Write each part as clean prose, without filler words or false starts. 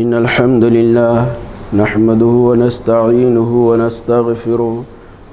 إن الحمد لله نحمده ونستعينه ونستغفره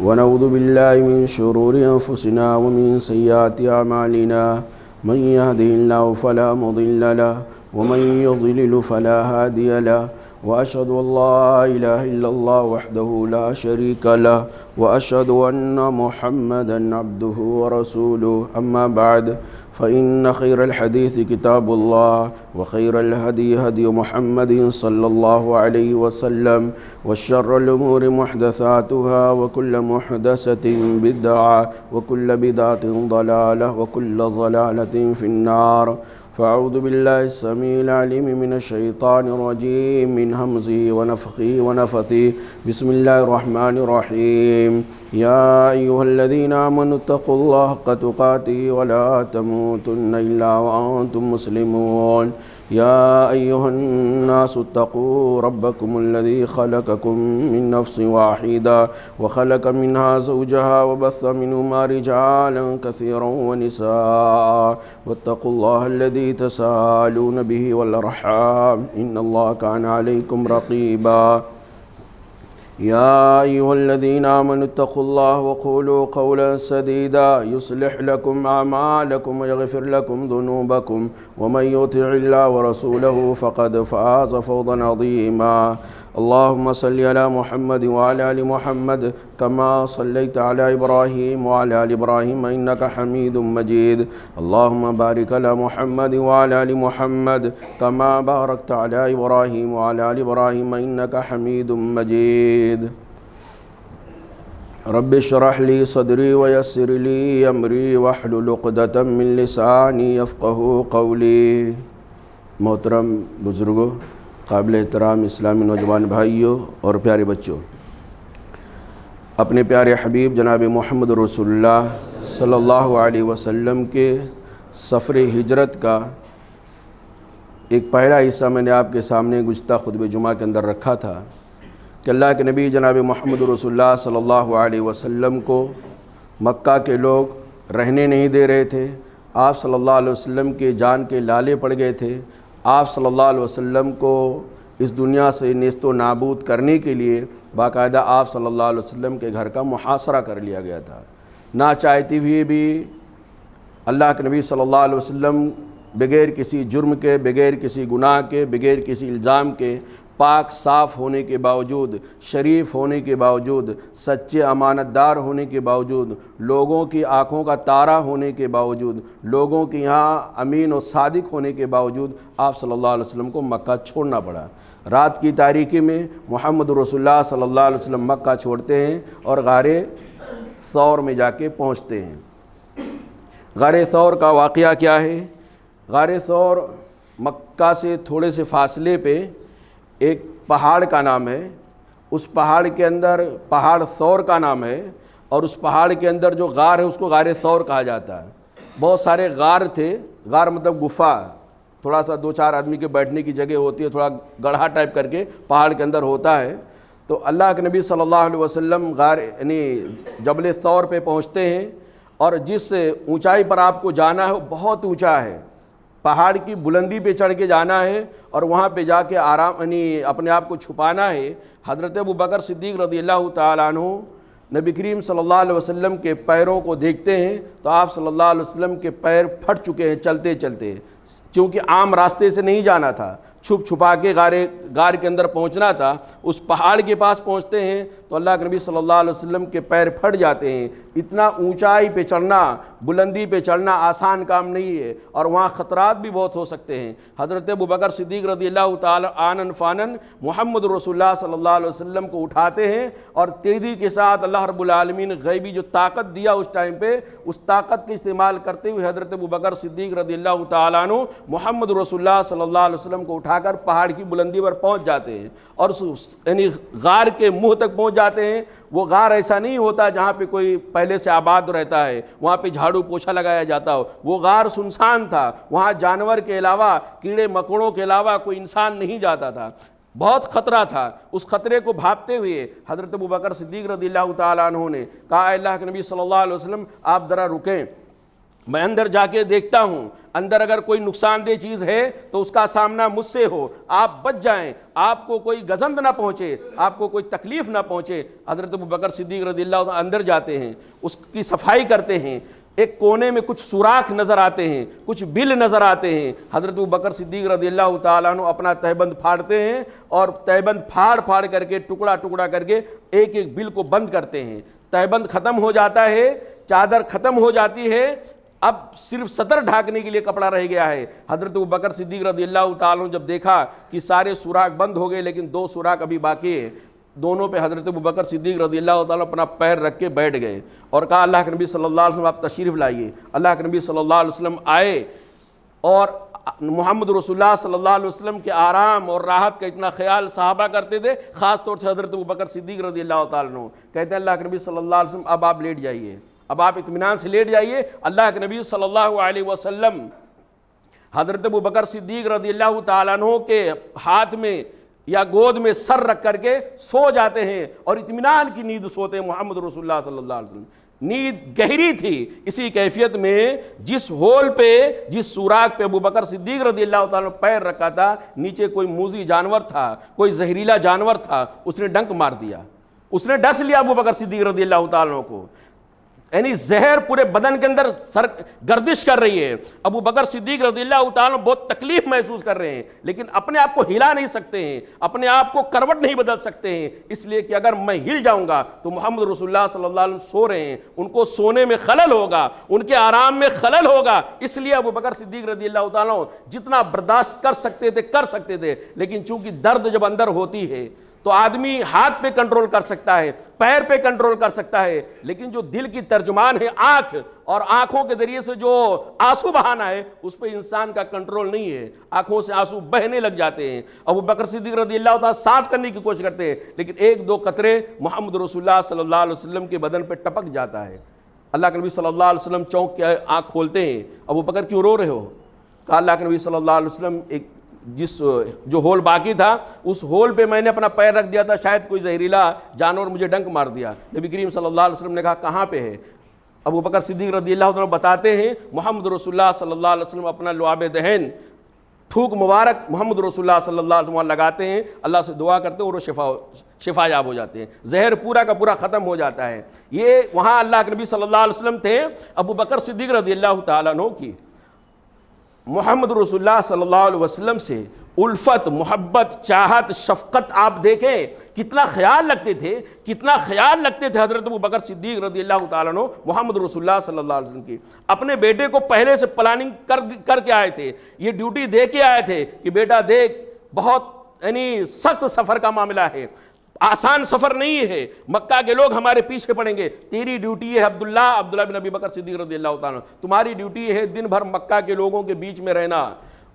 ونعوذ بالله من شرور أنفسنا ومن سيئات أعمالنا من يهده الله فلا مضل له ومن يضلل فلا هادي له وأشهد أن لا إله إلا الله وحده لا شريك له وأشهد أن محمدا عبده ورسوله أما بعد فإن خير الحديث كتاب الله وخير الهدي هدي محمد صلى الله عليه وسلم وشر الأمور محدثاتها وكل محدثة بدعة وكل بدعة ضلالة وكل ضلالة في النار فأعوذ بالله السميع العليم من الشيطان الرجيم من همزه ونفخه ونفثه بسم الله الرحمن الرحيم يا أيها الذين آمنوا اتقوا الله حق تقاته ولا تموتن إلا وأنتم مسلمون يا أيها الناس اتقوا ربكم الذي خلقكم من نفس واحدة وخلق منها زوجها وبث منهما رجالا كثيرا ونساء واتقوا الله الذي تساءلون به والأرحام إن الله كان عليكم رقيبا يا أيها الذين آمنوا اتقوا الله وقولوا قولا سديدا يصلح لكم أعمالكم ويغفر لكم ذنوبكم ومن يطع الله ورسوله فقد فاز فوزا عظيما اللهم صل على محمد وعلى آل محمد كما صليت على إبراهيم وعلى آل إبراهيم إنك حميد مجيد اللهم بارك على محمد وعلى آل محمد كما باركت على إبراهيم وعلى آل إبراهيم إنك حميد مجيد رب اشرح لي صدري ويسر لي أمري واحلل عقدة من لساني يفقهوا قولي محترم بزرگوں، قابل احترام اسلامی نوجوان بھائیوں اور پیارے بچوں، اپنے پیارے حبیب جناب محمد رسول اللہ صلی اللہ علیہ وسلم کے سفر ہجرت کا ایک پہلا حصہ میں نے آپ کے سامنے گزشتہ خطبہ جمعہ کے اندر رکھا تھا کہ اللہ کے نبی جناب محمد رسول اللہ صلی اللہ علیہ وسلم کو مکہ کے لوگ رہنے نہیں دے رہے تھے، آپ صلی اللہ علیہ وسلم کے جان کے لالے پڑ گئے تھے، آپ صلی اللہ علیہ وسلم کو اس دنیا سے نیست و نابود کرنے کے لیے باقاعدہ آپ صلی اللہ علیہ وسلم کے گھر کا محاصرہ کر لیا گیا تھا۔ نہ چاہتے ہوئے بھی اللہ کے نبی صلی اللہ علیہ وسلم بغیر کسی جرم کے، بغیر کسی گناہ کے، بغیر کسی الزام کے، پاک صاف ہونے کے باوجود، شریف ہونے کے باوجود، سچے امانت دار ہونے کے باوجود، لوگوں کی آنکھوں کا تارہ ہونے کے باوجود، لوگوں کے یہاں امین و صادق ہونے کے باوجود آپ صلی اللہ علیہ وسلم کو مکہ چھوڑنا پڑا۔ رات کی تاریکی میں محمد رسول اللہ صلی اللہ علیہ وسلم مکہ چھوڑتے ہیں اور غار ثور میں جا کے پہنچتے ہیں۔ غار ثور کا واقعہ کیا ہے؟ غار ثور مکہ سے تھوڑے سے فاصلے پہ ایک پہاڑ کا نام ہے، اس پہاڑ کے اندر پہاڑ ثور کا نام ہے، اور اس پہاڑ کے اندر جو غار ہے اس کو غار ثور کہا جاتا ہے۔ بہت سارے غار تھے، غار مطلب گفا، تھوڑا سا دو چار آدمی کے بیٹھنے کی جگہ ہوتی ہے، تھوڑا گڑھا ٹائپ کر کے پہاڑ کے اندر ہوتا ہے۔ تو اللہ کے نبی صلی اللہ علیہ وسلم غار یعنی جبل ثور پہ پہنچتے ہیں، اور جس اونچائی پر آپ کو جانا ہے وہ بہت اونچا ہے، پہاڑ کی بلندی پہ چڑھ کے جانا ہے، اور وہاں پہ جا کے آرام یعنی اپنے آپ کو چھپانا ہے۔ حضرت ابوبکر صدیق رضی اللہ تعالیٰ عنہ نبی کریم صلی اللہ علیہ وسلم کے پیروں کو دیکھتے ہیں تو آپ صلی اللہ علیہ وسلم کے پیر پھٹ چکے ہیں چلتے چلتے، چونکہ عام راستے سے نہیں جانا تھا، چھپ چھپا کے غار کے اندر پہنچنا تھا۔ اس پہاڑ کے پاس پہنچتے ہیں تو اللہ کے نبی صلی اللہ علیہ وسلم کے پیر پھٹ جاتے ہیں۔ اتنا اونچائی پہ چڑھنا، بلندی پہ چڑھنا آسان کام نہیں ہے، اور وہاں خطرات بھی بہت ہو سکتے ہیں۔ حضرت ابوبکر صدیق رضی اللہ تعالی عنہ فانن محمد رسول اللہ صلی اللہ علیہ وسلم کو اٹھاتے ہیں، اور تیزی کے ساتھ اللہ رب العالمین غیبی جو طاقت دیا اس ٹائم پہ، اس طاقت کا استعمال کرتے ہوئے حضرت ابوبکر صدیق رضی اللہ تعالی عنہ محمد رسول اللہ صلی اللہ علیہ وسلم کو اٹھا کر پہاڑ کی بلندی پر پہنچ جاتے ہیں، اور یعنی غار کے منہ تک پہنچ جاتے ہیں۔ وہ غار ایسا نہیں ہوتا جہاں پہ کوئی پہلے سے آباد رہتا ہے، وہاں پہ جھاڑو پوچھا لگایا جاتا ہو، وہ غار سنسان تھا، وہاں جانور کے علاوہ، کیڑے مکوڑوں کے علاوہ کوئی انسان نہیں جاتا تھا، بہت خطرہ تھا۔ اس خطرے کو بھاپتے ہوئے حضرت ابوبکر صدیق رضی اللہ تعالیٰ عنہ نے کہا، اے اللہ کے نبی صلی اللہ علیہ وسلم آپ ذرا رکیں، میں اندر جا کے دیکھتا ہوں، اندر اگر کوئی نقصان دہ چیز ہے تو اس کا سامنا مجھ سے ہو، آپ بچ جائیں، آپ کو کوئی گزند نہ پہنچے، آپ کو کوئی تکلیف نہ پہنچے۔ حضرت ابوبکر صدیق رضی اللہ عنہ اندر جاتے ہیں، اس کی صفائی کرتے ہیں، ایک کونے میں کچھ سوراخ نظر آتے ہیں، کچھ بل نظر آتے ہیں، حضرت ابوبکر صدیق رضی اللہ تعالیٰ عنہ اپنا تہبند پھاڑتے ہیں اور تہبند پھاڑ کر کے ٹکڑا ٹکڑا کر کے ایک ایک بل کو بند کرتے ہیں۔ تہبند ختم ہو جاتا ہے، چادر ختم ہو جاتی ہے، اب صرف سطر ڈھانکنے کے لیے کپڑا رہ گیا ہے۔ حضرت ابوبکر صدیق رضی اللہ تعالیٰ عنہ جب دیکھا کہ سارے سوراخ بند ہو گئے لیکن 2 سوراخ ابھی باقی ہیں، دونوں پہ حضرت ابوبکر صدیق رضی اللہ تعالیٰ اپنا پیر رکھ کے بیٹھ گئے اور کہا اللہ کے نبی صلی اللہ علیہ وسلم آپ تشریف لائیے۔ اللہ کے نبی صلی اللہ علیہ وسلم آئے اور محمد رسول اللہ صلی اللہ علیہ وسلم کے آرام اور راحت کا اتنا خیال صحابہ کرتے تھے، خاص طور سے حضرت ابوبکر صدیق رضی اللہ تعالیٰ عنہ کہتے ہیں اللہ کے نبی صلی اللہ علیہ وسلم اب آپ لیٹ جائیے، اب آپ اطمینان سے لیٹ جائیے۔ اللہ کے نبی صلی اللہ علیہ وسلم حضرت ابوبکر صدیق رضی اللہ تعالیٰ عنہ کے ہاتھ میں یا گود میں سر رکھ کر کے سو جاتے ہیں اور اطمینان کی نیند سوتے ہیں محمد رسول اللہ صلی اللہ علیہ وسلم۔ نیند گہری تھی، اسی کیفیت میں جس ہول پہ، جس سوراخ پہ ابوبکر صدیق رضی اللہ تعالیٰ پیر رکھا تھا، نیچے کوئی موذی جانور تھا، کوئی زہریلا جانور تھا، اس نے ڈنک مار دیا، اس نے ڈس لیا ابوبکر صدیق رضی اللہ تعالیٰ کو، یعنی زہر پورے بدن کے اندر گردش کر رہی ہے۔ ابوبکر صدیق رضی اللہ تعالیٰ بہت تکلیف محسوس کر رہے ہیں لیکن اپنے آپ کو ہلا نہیں سکتے ہیں، اپنے آپ کو کروٹ نہیں بدل سکتے ہیں، اس لیے کہ اگر میں ہل جاؤں گا تو محمد رسول اللہ صلی اللہ علیہ وسلم سو رہے ہیں، ان کو سونے میں خلل ہوگا، ان کے آرام میں خلل ہوگا۔ اس لیے ابوبکر صدیق رضی اللہ تعالیٰ جتنا برداشت کر سکتے تھے لیکن چونکہ درد جب اندر ہوتی ہے تو آدمی ہاتھ پہ کنٹرول کر سکتا ہے، پیر پہ کنٹرول کر سکتا ہے، لیکن جو دل کی ترجمان ہے آنکھ، اور آنکھوں کے ذریعے سے جو آنسو بہانا ہے اس پہ انسان کا کنٹرول نہیں ہے، آنکھوں سے آنسو بہنے لگ جاتے ہیں۔ ابوبکر صدیق رضی اللہ تعالیٰ صاف کرنے کی کوشش کرتے ہیں لیکن 1-2 قطرے محمد رسول اللہ صلی اللہ علیہ وسلم کے بدن پہ ٹپک جاتا ہے۔ اللہ کے نبی صلی اللہ علیہ وسلم چونک کے آنکھ کھولتے ہیں، ابوبکر کیوں رو رہے ہو؟ کہا اللہ کے نبی صلی اللہ علیہ وسلم جو ہول باقی تھا اس ہول پہ میں نے اپنا پیر رکھ دیا تھا، شاید کوئی زہریلا جانور مجھے ڈنک مار دیا۔ نبی کریم صلی اللہ علیہ وسلم نے کہا کہاں پہ ہے؟ ابوبکر صدیق رضی اللہ عنہ بتاتے ہیں محمد رسول اللہ صلی اللہ علیہ وسلم اپنا لعاب دہن، تھوک مبارک محمد رسول اللہ صلی اللہ علیہ وسلم لگاتے ہیں، اللہ سے دعا کرتے ہیں اور وہ شفا یاب ہو جاتے ہیں، زہر پورا کا پورا ختم ہو جاتا ہے۔ یہ وہاں اللہ کے نبی صلی اللہ علیہ وسلم تھے۔ ابوبکر صدیق رضی اللہ تعالیٰ عنہ کی محمد رسول اللہ صلی اللہ علیہ وسلم سے الفت، محبت، چاہت، شفقت آپ دیکھیں کتنا خیال رکھتے تھے حضرت ابوبکر صدیق رضی اللہ تعالیٰ عنہ محمد رسول اللہ صلی اللہ علیہ وسلم کی۔ اپنے بیٹے کو پہلے سے پلاننگ کر کے آئے تھے، یہ ڈیوٹی دے کے آئے تھے کہ بیٹا دیکھ بہت یعنی سخت سفر کا معاملہ ہے، آسان سفر نہیں ہے، مکہ کے لوگ ہمارے پیچھے پڑیں گے، تیری ڈیوٹی ہے عبداللہ بن ابی بکر صدیق رضی اللہ تعالیٰ، تمہاری ڈیوٹی ہے دن بھر مکہ کے لوگوں کے بیچ میں رہنا،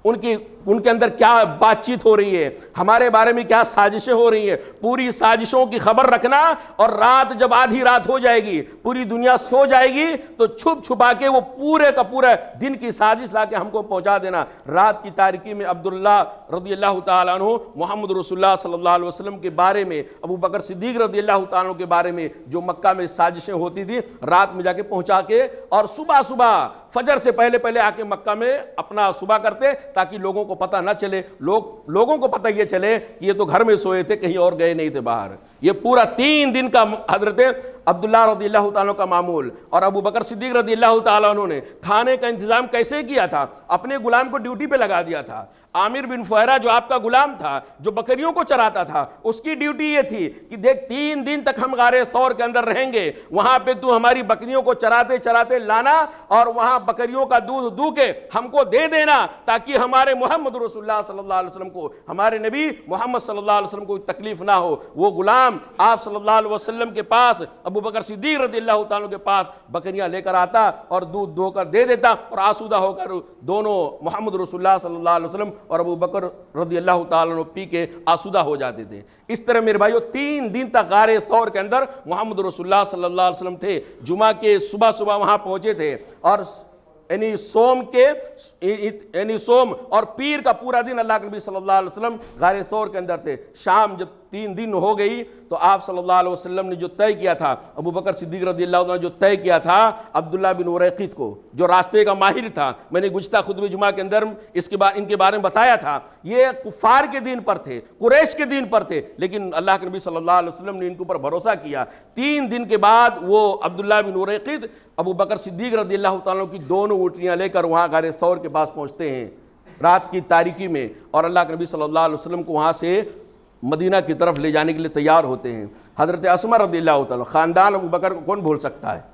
ان کے اندر کیا بات چیت ہو رہی ہے، ہمارے بارے میں کیا سازشیں ہو رہی ہیں، پوری سازشوں کی خبر رکھنا، اور رات جب آدھی رات ہو جائے گی پوری دنیا سو جائے گی تو چھپ چھپا کے وہ پورے کا پورا دن کی سازش لا کے ہم کو پہنچا دینا۔ رات کی تاریکی میں عبداللہ رضی اللہ تعالیٰ عنہ محمد رسول اللہ صلی اللہ علیہ وسلم کے بارے میں، ابوبکر صدیق رضی اللہ تعالیٰ عنہ کے بارے میں جو مکہ میں سازشیں ہوتی تھی رات میں جا کے پہنچا کے، اور صبح فجر سے پہلے آ کے مکہ میں اپنا صبح کرتے تاکہ لوگوں کو پتہ نہ چلے، لوگوں کو پتہ یہ چلے کہ یہ تو گھر میں سوئے تھے، کہیں اور گئے نہیں تھے باہر۔ یہ پورا 3 دن کا حضرت عبداللہ رضی اللہ تعالیٰ کا معمول، اور ابوبکر صدیق رضی اللہ تعالیٰ عنہ نے کھانے کا انتظام کیسے کیا تھا؟ اپنے غلام کو ڈیوٹی پہ لگا دیا تھا۔ عامر بن فہرہ جو آپ کا غلام تھا، جو بکریوں کو چراتا تھا، اس کی ڈیوٹی یہ تھی کہ دیکھ 3 دن تک ہم غار ثور کے اندر رہیں گے، وہاں پہ تو ہماری بکریوں کو چراتے لانا اور وہاں بکریوں کا دودھ دو کے ہم کو دے دینا تاکہ ہمارے محمد رسول اللہ صلی اللہ علیہ وسلم کو، ہمارے نبی محمد صلی اللہ علیہ وسلم کو تکلیف نہ ہو۔ وہ غلام آپ صلی اللہ علیہ وسلم کے پاس، ابوبکر صدیق رضی اللہ تعالیٰ کے پاس بکریاں لے کر آتا اور دودھ دو کر دے دیتا، اور آسودہ ہو کر دونوں محمد رسول اللہ صلی اللہ علیہ وسلم اور ابوبکر رضی اللہ تعالیٰ پی کے آسودہ ہو جاتے تھے۔ اس طرح میرے بھائیو 3 دن تک غار ثور کے اندر محمد رسول اللہ صلی اللہ علیہ وسلم تھے۔ جمعہ کے صبح وہاں پہنچے تھے، اور سوم اور پیر کا پورا دن اللہ کے نبی صلی اللہ علیہ وسلم غار ثور کے اندر تھے۔ شام جب 3 دن ہو گئی تو آپ صلی اللہ علیہ وسلم نے جو طے کیا تھا، ابو بکر صدیق رضی اللہ عنہ نے جو طے کیا تھا عبداللہ بن اریقط کو، جو راستے کا ماہر تھا، میں نے گزشتہ خطبہ جمعہ کے اندر ان کے بارے میں بتایا تھا، یہ کفار کے دین پر تھے، قریش کے دین پر تھے، لیکن اللہ کے نبی صلی اللہ علیہ وسلم نے ان کے اوپر بھروسہ کیا۔ 3 دن کے بعد وہ عبداللہ بن اریقط ابو بکر صدیق رضی اللہ تعالیٰ کی دونوں اونٹنیاں لے کر وہاں غار ثور کے پاس پہنچتے ہیں رات کی تاریکی میں، اور اللہ کے نبی صلی اللہ علیہ وسلم کو وہاں سے مدینہ کی طرف لے جانے کے لیے تیار ہوتے ہیں۔ حضرت اسمہ رضی اللہ تعالیٰ، خاندان ابو بکر کو کون بھول سکتا ہے؟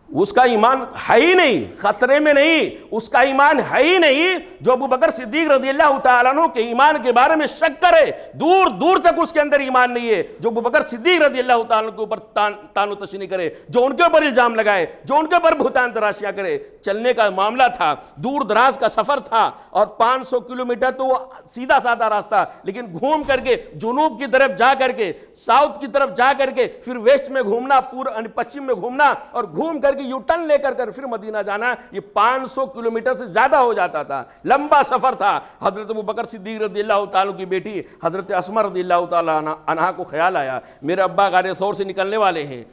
اس کا ایمان ہے ہی نہیں، خطرے میں نہیں، اس کا ایمان ہے ہی نہیں جو ابو بکر صدیق رضی اللہ تعالیٰ عنہ کے ایمان کے بارے میں شک کرے، دور دور تک اس کے اندر ایمان نہیں ہے۔ جو ابو بکر صدیق رضی اللہ تعالیٰ عنہ کے اوپر تان و تشنیع کرے، جو ان کے اوپر الزام لگائے، جو ان کے اوپر بہتان تراشیاں کرے۔ چلنے کا معاملہ تھا، دور دراز کا سفر تھا، اور 500 کلومیٹر تو وہ سیدھا سادہ راستہ، لیکن گھوم کر کے جنوب کی طرف جا کر کے، ساؤتھ کی طرف جا کر کے، پھر ویسٹ میں گھومنا، پچھم میں گھومنا، اور گھوم کر کے یو ٹرن لے کر پھر مدینہ جانا، یہ 500 کلومیٹر سے زیادہ ہو جاتا تھا، لمبا سفر تھا۔ حضرت ابو بکر صدیق رضی اللہ تعالیٰ کی بیٹی حضرت اسمہ رضی اللہ تعالیٰ عنہا کو خیال آیا، میرے ابا غار ثور سے نکلنے والے ہیں،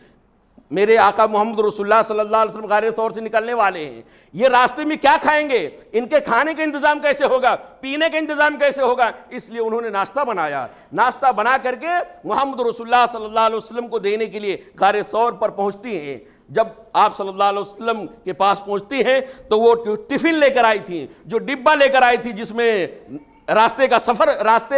میرے آقا محمد رسول اللہ صلی اللہ علیہ وسلم غار ثور سے نکلنے والے ہیں، یہ راستے میں کیا کھائیں گے، ان کے کھانے کا انتظام کیسے ہوگا، پینے کا انتظام کیسے ہوگا؟ اس لیے انہوں نے ناشتہ بنایا، ناشتہ بنا کر کے محمد رسول اللہ صلی اللہ علیہ وسلم کو دینے کے لیے غار ثور پر پہنچتی ہیں۔ جب آپ صلی اللہ علیہ وسلم کے پاس پہنچتی ہیں تو وہ ٹفن لے کر آئی تھیں، جو ڈبہ لے کر آئی تھی جس میں راستے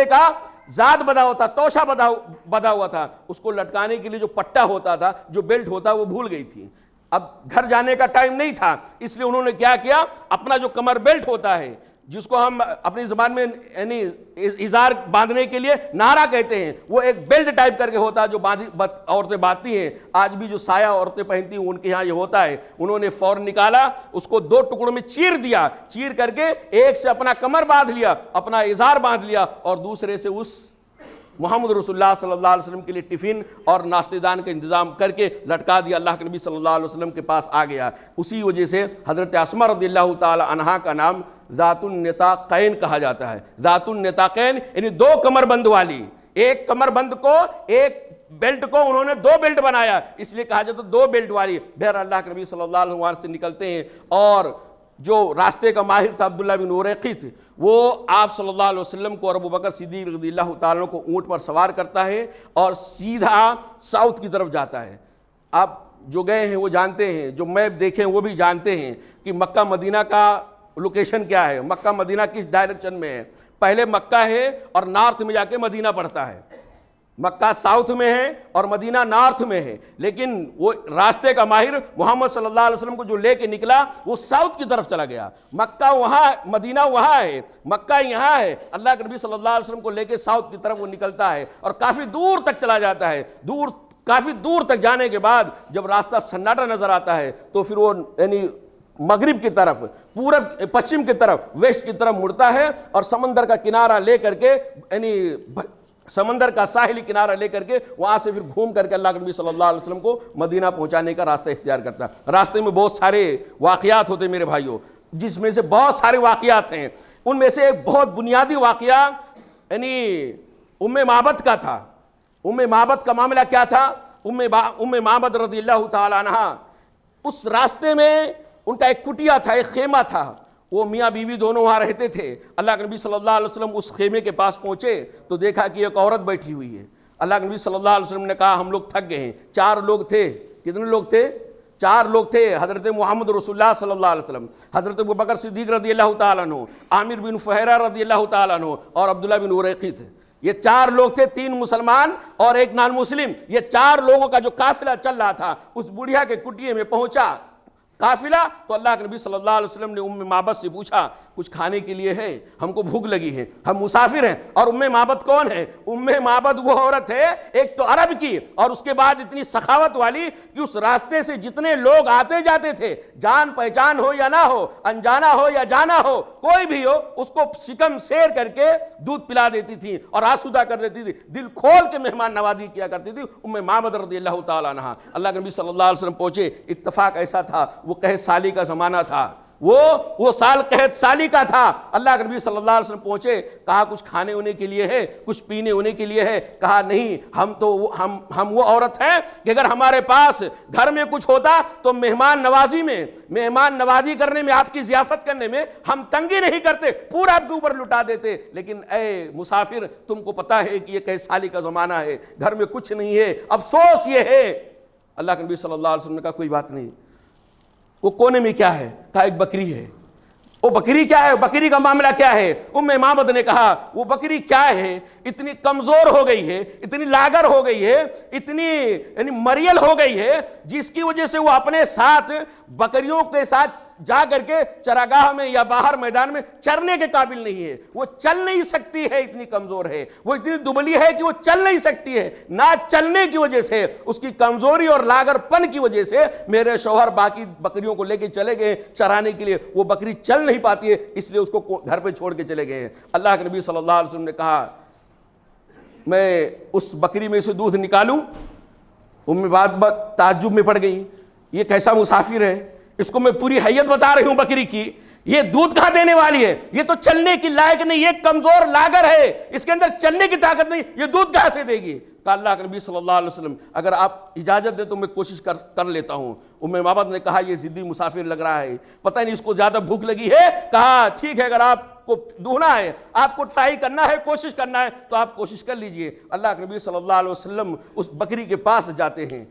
کا زاد بدا ہوتا، توشہ بدا ہوا تھا، اس کو لٹکانے کے لیے جو پٹا ہوتا تھا، جو بیلٹ ہوتا، وہ بھول گئی تھی۔ اب گھر جانے کا ٹائم نہیں تھا، اس لیے انہوں نے کیا کیا، اپنا جو کمر بیلٹ ہوتا ہے، جس کو ہم اپنی زبان میں یعنی ازار باندھنے کے لیے نہرا کہتے ہیں، وہ ایک بیلٹ ٹائپ کر کے ہوتا ہے جو عورتیں باندھتی ہیں، آج بھی جو سایہ عورتیں پہنتی ہیں ان کے ہاں یہ ہوتا ہے۔ انہوں نے فوراً نکالا، اس کو 2 ٹکڑوں میں چیر دیا، چیر کر کے ایک سے اپنا کمر باندھ لیا، اپنا ازار باندھ لیا، اور دوسرے سے اس محمد رسول اللہ صلی اللہ علیہ وسلم کے لیے ٹفن اور ناشتے دان کا انتظام کر کے لٹکا دیا، اللہ کے نبی صلی اللہ علیہ وسلم کے پاس آ گیا۔ اسی وجہ سے حضرت اسمہ رضی اللہ تعالی عنہا کا نام ذات النطاقین کہا جاتا ہے۔ ذات النطاقین یعنی 2 کمر بند والی، ایک کمر بند کو، ایک بیلٹ کو انہوں نے 2 بیلٹ بنایا، اس لیے کہا جاتا 2 بیلٹ والی۔ بہر اللہ کے نبی صلی اللہ علیہ وسلم سے نکلتے ہیں، اور جو راستے کا ماہر تھا عبداللہ بن اریقط، وہ آپ صلی اللہ علیہ وسلم کو اور ابو بکر صدیق رضی اللہ تعالیٰ کو اونٹ پر سوار کرتا ہے اور سیدھا ساؤتھ کی طرف جاتا ہے۔ آپ جو گئے ہیں وہ جانتے ہیں، جو میپ دیکھیں وہ بھی جانتے ہیں کہ مکہ مدینہ کا لوکیشن کیا ہے، مکہ مدینہ کس ڈائریکشن میں ہے۔ پہلے مکہ ہے اور نارتھ میں جا کے مدینہ پڑتا ہے، مکہ ساؤتھ میں ہے اور مدینہ نارتھ میں ہے، لیکن وہ راستے کا ماہر محمد صلی اللہ علیہ وسلم کو جو لے کے نکلا وہ ساؤتھ کی طرف چلا گیا۔ مکہ وہاں، مدینہ وہاں ہے، مکہ یہاں ہے، اللہ کے نبی صلی اللہ علیہ وسلم کو لے کے ساؤتھ کی طرف وہ نکلتا ہے اور کافی دور تک چلا جاتا ہے۔ کافی دور تک جانے کے بعد جب راستہ سناٹا نظر آتا ہے تو پھر وہ یعنی مغرب کی طرف، پورب پچھم کی طرف، ویسٹ کی طرف مڑتا ہے، اور سمندر کا کنارہ لے کر کے یعنی سمندر کا ساحلی کنارہ لے کر کے وہاں سے پھر گھوم کر کے اللہ کے نبی صلی اللہ علیہ وسلم کو مدینہ پہنچانے کا راستہ اختیار کرتا ہے۔ راستے میں بہت سارے واقعات ہوتے ہیں میرے بھائیوں، جس میں سے بہت سارے واقعات ہیں، ان میں سے ایک بہت بنیادی واقعہ یعنی ام معبد کا تھا۔ ام معبد کا معاملہ کیا تھا؟ ام معبد رضی اللہ تعالی عنہا، اس راستے میں ان کا ایک کٹیا تھا، ایک خیمہ تھا، وہ میاں بیوی دونوں وہاں رہتے تھے۔ اللہ کے نبی صلی اللہ علیہ وسلم اس خیمے کے پاس پہنچے تو دیکھا کہ ایک عورت بیٹھی ہوئی ہے۔ اللہ کے نبی صلی اللہ علیہ وسلم نے کہا ہم لوگ تھک گئے ہیں۔ 4 لوگ تھے۔ کتنے لوگ تھے؟ 4 لوگ تھے۔ حضرت محمد رسول اللہ صلی اللہ علیہ وسلم، حضرت ابو بکر صدیق رضی اللہ تعالیٰ عنہ، عامر بن فہیرہ رضی اللہ تعالیٰ عنہ، اور عبداللہ بن اریقط۔ یہ 4 لوگ تھے، 3 مسلمان اور 1 نان مسلم۔ یہ 4 لوگوں کا جو قافلہ چل رہا تھا اس بڑھیا کے کٹیے میں پہنچا قافلہ، تو اللہ کے نبی صلی اللہ علیہ وسلم نے ام معبد سے پوچھا کچھ کھانے کے لیے ہے؟ ہم کو بھوک لگی ہے، ہم مسافر ہیں۔ اور ام معبد کون ہے؟ ام معبد وہ عورت ہے ایک تو عرب کی، اور اس کے بعد اتنی سخاوت والی کہ اس راستے سے جتنے لوگ آتے جاتے تھے، جان پہچان ہو یا نہ ہو، انجانا ہو یا جانا ہو، کوئی بھی ہو، اس کو شکم سیر کر کے دودھ پلا دیتی تھی اور آسودہ کر دیتی تھی، دل کھول کے مہمان نوازی کیا کرتی تھی ام معبد رضی اللہ تعالیٰ عنہ۔ اللہ کے نبی صلی اللہ علیہ وسلم پہنچے، اتفاق ایسا تھا وہ قحط سالی کا زمانہ تھا، وہ سال قحط سالی کا تھا۔ اللہ کے نبی صلی اللہ علیہ وسلم پہنچے، کہا کچھ کھانے ہونے کے لیے ہے، کچھ پینے ہونے کے لیے ہے؟ کہا نہیں، ہم وہ عورت ہیں کہ اگر ہمارے پاس گھر میں کچھ ہوتا تو مہمان نوازی کرنے میں، آپ کی ضیافت کرنے میں ہم تنگی نہیں کرتے، پورا آپ کے اوپر لٹا دیتے۔ لیکن اے مسافر، تم کو پتا ہے کہ یہ قحط سالی کا زمانہ ہے، گھر میں کچھ نہیں ہے، افسوس یہ ہے۔ اللہ کے نبی صلی اللہ علیہ وسلم نے کہا کوئی بات نہیں، وہ کونے میں کیا ہے؟ کہا ایک بکری ہے۔ وہ بکری کیا ہے؟ بکری کا معاملہ کیا ہے؟ امامت نے کہا وہ بکری کیا ہے؟ اتنی کمزور ہو گئی ہے، اتنی لاغر ہو گئی ہے، اتنی یعنی مریل ہو گئی ہے، جس کی وجہ سے وہ اپنے ساتھ بکریوں کے ساتھ جا کر کے چراگاہ میں یا باہر میدان میں چرنے کے قابل نہیں ہے، وہ چل نہیں سکتی ہے، اتنی کمزور ہے، وہ اتنی دبلی ہے کہ وہ چل نہیں سکتی ہے۔ نہ چلنے کی وجہ سے، اس کی کمزوری اور لاغر پن کی وجہ سے میرے شوہر باقی بکریوں کو لے کے چلے گئے چرانے کے لیے، وہ بکری چل نہیں پاتی ہے، اس لیے اس کو گھر پہ چھوڑ کے چلے گئے ہیں۔ اللہ کے نبی صلی اللہ علیہ وسلم نے کہا میں اس بکری میں سے دودھ نکالوں؟ بات تعجب میں پڑ گئی، یہ کیسا مسافر ہے، اس کو میں پوری حیت بتا رہی ہوں بکری کی، یہ دودھ کہاں دینے والی ہے؟ یہ تو چلنے کی لائق نہیں، یہ کمزور لاغر ہے، اس کے اندر چلنے کی طاقت نہیں، یہ دودھ کہاں سے دے گی؟ کہا اللہ کے نبی صلی اللہ علیہ وسلم اگر آپ اجازت دیں تو میں کوشش کر لیتا ہوں۔ امامت نے کہا یہ ضدی مسافر لگ رہا ہے، پتہ نہیں اس کو زیادہ بھوک لگی ہے۔ کہا ٹھیک ہے، اگر آپ کو دہنا ہے، آپ کو ٹرائی کرنا ہے، کوشش کرنا ہے تو آپ کوشش کر لیجئے۔ اللہ کے نبی صلی اللہ علیہ وسلم اس بکری کے پاس جاتے ہیں،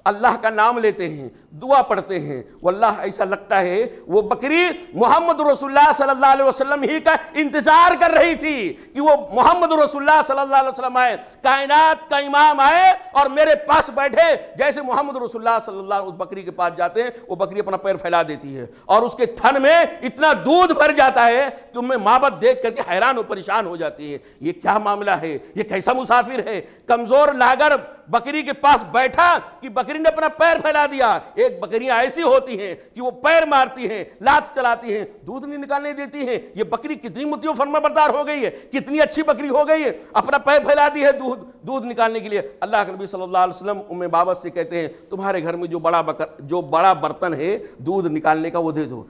اللہ کا نام لیتے ہیں، دعا پڑھتے ہیں، واللہ ایسا لگتا ہے وہ بکری محمد رسول اللہ صلی اللہ علیہ وسلم ہی کا انتظار کر رہی تھی کہ وہ محمد رسول اللہ صلی اللہ علیہ وسلم آئے، کائنات کا امام آئے اور میرے پاس بیٹھے۔ جیسے محمد رسول اللہ صلی اللہ علیہ وسلم اس بکری کے پاس جاتے ہیں، وہ بکری اپنا پیر پھیلا دیتی ہے اور اس کے تھن میں اتنا دودھ بھر جاتا ہے کہ مابت دیکھ کر کے حیران و پریشان ہو جاتی ہے، یہ کیا معاملہ ہے، یہ کیسا مسافر ہے؟ کمزور لاغر بکری کے پاس بیٹھا کہ بکری نے اپنا پیر پھیلا دیا۔ ایک بکریاں ایسی ہوتی ہیں کہ وہ پیر مارتی ہیں، لات چلاتی ہیں، دودھ نہیں نکالنے دیتی ہیں۔ یہ بکری کتنی مطیع و فرما بردار ہو گئی ہے، کتنی اچھی بکری ہو گئی ہے، اپنا پیر پھیلا دی ہے دودھ نکالنے کے لیے۔ اللہ کے نبی صلی اللہ علیہ وسلم بابت سے کہتے ہیں تمہارے گھر میں جو بڑا برتن ہے دودھ نکالنے کا وہ دے دو۔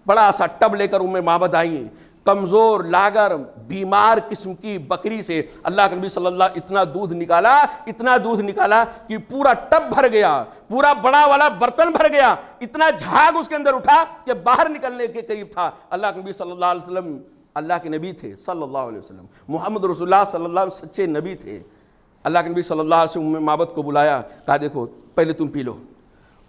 بڑا سا ٹب لے کر بابت آئی، کمزور لاغر بیمار قسم کی بکری سے اللہ کے نبی صلی اللہ اتنا دودھ نکالا کہ پورا ٹب بھر گیا، پورا بڑا والا برتن بھر گیا، اتنا جھاگ اس کے اندر اٹھا کہ باہر نکلنے کے قریب تھا۔ اللہ کے نبی صلی اللہ علیہ وسلم اللہ کے نبی تھے صلی اللہ علیہ وسلم، محمد رسول اللہ صلی اللہ علیہ وسلم سچے نبی تھے۔ اللہ کے نبی صلی اللہ علیہ وسلم مابت کو بلایا، کہا دیکھو پہلے تم پی لو۔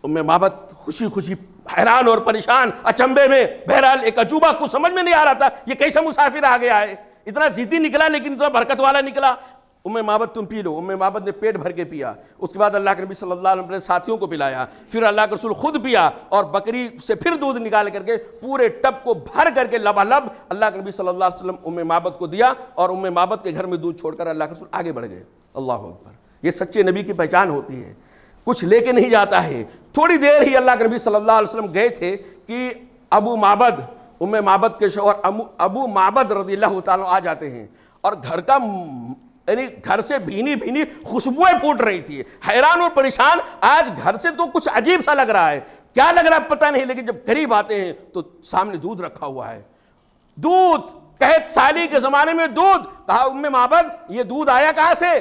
مابت خوشی حیران اور پریشان اچنبے میں، بہرحال ایک عجوبہ کو سمجھ میں نہیں آ رہا تھا یہ کیسا مسافر آ گیا ہے، اتنا ضدی نکلا لیکن اتنا برکت والا نکلا۔ مابت تم پی لو۔ مابت نے پیٹ بھر کے پیا، اس کے بعد اللہ کے نبی صلی اللہ علیہ وسلم نے ساتھیوں کو پلایا، پھر اللہ کے رسول خود پیا اور بکری سے پھر دودھ نکال کر کے پورے ٹب کو بھر کر کے لبالب اللہ کے نبی صلی اللہ علیہ وسلم مابت کو دیا اور مابت کے گھر میں دودھ چھوڑ کر اللہ کے رسول آگے بڑھ گئے۔ اللہ اکبر، یہ سچے نبی کی پہچان ہوتی ہے، کچھ لے کے نہیں جاتا ہے۔ تھوڑی دیر ہی اللہ کے نبی صلی اللہ علیہ وسلم گئے تھے کہ ابو معبد معبد کے شوہر ابو معبد رضی اللہ تعالیٰ آ جاتے ہیں اور گھر سے بھینی خوشبوئیں پھوٹ رہی تھی، حیران اور پریشان۔ آج گھر سے تو کچھ عجیب سا لگ رہا ہے، کیا لگ رہا ہے پتہ نہیں، لیکن جب قریب آتے ہیں تو سامنے دودھ رکھا ہوا ہے، دودھ قحط سالی کے زمانے میں دودھ۔ کہا معبد یہ دودھ آیا کہاں سے؟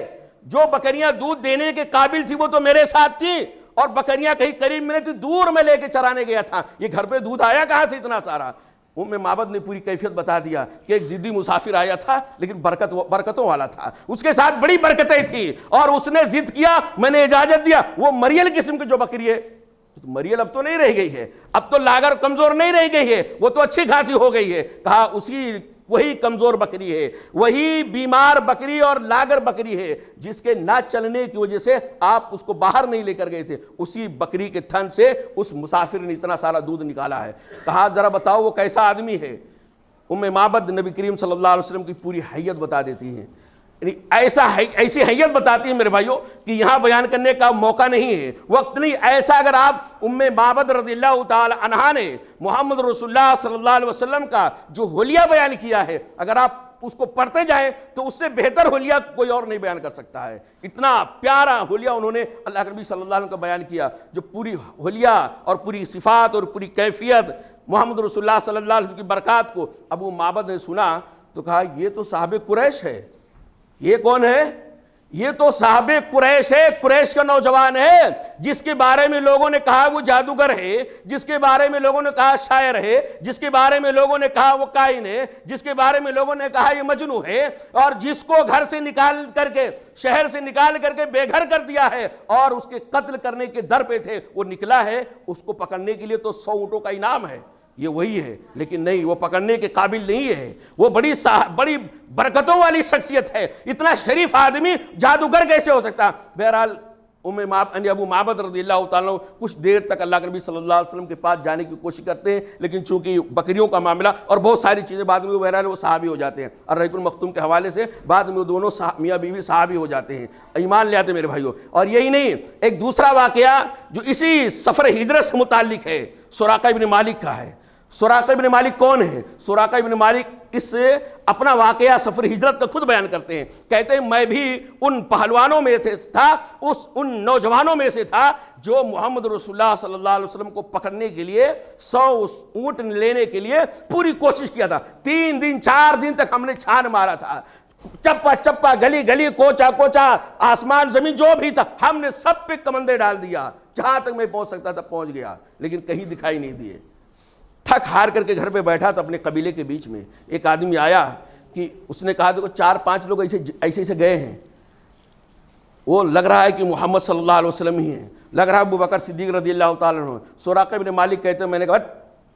جو بکریاں دودھ دینے کے قابل تھی وہ تو میرے ساتھ تھیں اور بکریاں کہیں قریب میں نہیں تھی، دور میں لے کے چرانے گیا تھا، یہ گھر پہ دودھ آیا کہاں سے اتنا سارا؟ معبد نے پوری کیفیت بتا دیا کہ ایک ضدی مسافر آیا تھا لیکن برکتوں والا تھا، اس کے ساتھ بڑی برکتیں تھیں اور اس نے ضد کیا، میں نے اجازت دیا۔ وہ مریل قسم کی جو بکری ہے، مریل اب تو نہیں رہ گئی ہے، اب تو لاغر کمزور نہیں رہ گئی ہے، وہ تو اچھی خاصی ہو گئی ہے۔ کہا وہی کمزور بکری ہے، وہی بیمار بکری اور لاغر بکری ہے جس کے نہ چلنے کی وجہ سے آپ اس کو باہر نہیں لے کر گئے تھے، اسی بکری کے تھن سے اس مسافر نے اتنا سارا دودھ نکالا ہے۔ کہا ذرا بتاؤ وہ کیسا آدمی ہے؟ معبد نبی کریم صلی اللہ علیہ وسلم کی پوری حیت بتا دیتی ہیں، یعنی ایسی حیت بتاتی ہے میرے بھائیوں کہ یہاں بیان کرنے کا موقع نہیں ہے، وقت نہیں۔ ایسا اگر آپ معبد رضی اللہ تعالی عنہا نے محمد رسول اللہ صلی اللہ علیہ وسلم کا جو حلیہ بیان کیا ہے، اگر آپ اس کو پڑھتے جائیں تو اس سے بہتر حلیہ کوئی اور نہیں بیان کر سکتا ہے. اتنا پیارا حلیہ انہوں نے اللہ کے نبی صلی اللہ علیہ وسلم کا بیان کیا, جو پوری حلیہ اور پوری صفات اور پوری کیفیت محمد رسول اللہ صلی اللہ علیہ وسلم کی برکات کو ابو معبد نے سنا تو کہا یہ تو صاحب قریش ہے. یہ کون ہے؟ یہ تو صاحب قریش ہے, قریش کا نوجوان ہے, جس کے بارے میں لوگوں نے کہا وہ جادوگر ہے, جس کے بارے میں لوگوں نے کہا شاعر ہے, جس کے بارے میں لوگوں نے کہا وہ کاہن ہے, جس کے بارے میں لوگوں نے کہا یہ مجنون ہے, اور جس کو گھر سے نکال کر کے, شہر سے نکال کر کے بے گھر کر دیا ہے اور اس کے قتل کرنے کے در پہ تھے, وہ نکلا ہے. اس کو پکڑنے کے لیے تو 100 اونٹوں کا انعام ہے. یہ وہی ہے, لیکن نہیں, وہ پکڑنے کے قابل نہیں ہے. وہ بڑی برکتوں والی شخصیت ہے. اتنا شریف آدمی جادوگر کیسے ہو سکتا؟ بہرحال ابو معبد رضی اللہ تعالیٰ کچھ دیر تک اللہ کے نبی صلی اللہ علیہ وسلم کے پاس جانے کی کوشش کرتے ہیں, لیکن چونکہ بکریوں کا معاملہ اور بہت ساری چیزیں بعد میں بہرحال وہ صحابی ہو جاتے ہیں. اور رحیق المختوم کے حوالے سے بعد میں وہ دونوں میاں بیوی صحابی ہو جاتے ہیں, ایمان لے آتے میرے بھائیوں. اور یہی نہیں, ایک دوسرا واقعہ جو اسی سفر ہجرت سے متعلق ہے, سراقہ ابن مالک کا ہے. سراقہ ابن مالک کون ہے؟ سراقہ ابن مالک اس اپنا واقعہ سفر ہجرت کا خود بیان کرتے ہیں. کہتے ہیں میں بھی ان پہلوانوں میں سے تھا, ان نوجوانوں میں سے تھا جو محمد رسول اللہ صلی اللہ علیہ وسلم کو پکڑنے کے لیے 100 اونٹ لینے کے لیے پوری کوشش کیا تھا. 3 دن 4 دن تک ہم نے چھان مارا تھا, چپا چپا, گلی گلی, کوچا کوچا, آسمان زمین جو بھی تھا ہم نے سب پہ کمندے ڈال دیا. جہاں تک میں پہنچ سکتا تھا پہنچ گیا, لیکن کہیں دکھائی نہیں دیے. تھک ہار کر کے گھر پہ بیٹھا تو اپنے قبیلے کے بیچ میں ایک آدمی آیا کہ اس نے کہا دیکھو 4-5 لوگ ایسے گئے ہیں, وہ لگ رہا ہے کہ محمد صلی اللہ علیہ وسلم ہی ہیں, لگ رہا ہے ابو بکر صدیق رضی اللہ تعالیٰ عنہ. سراقہ ابن مالک کہتے ہیں میں نے کہا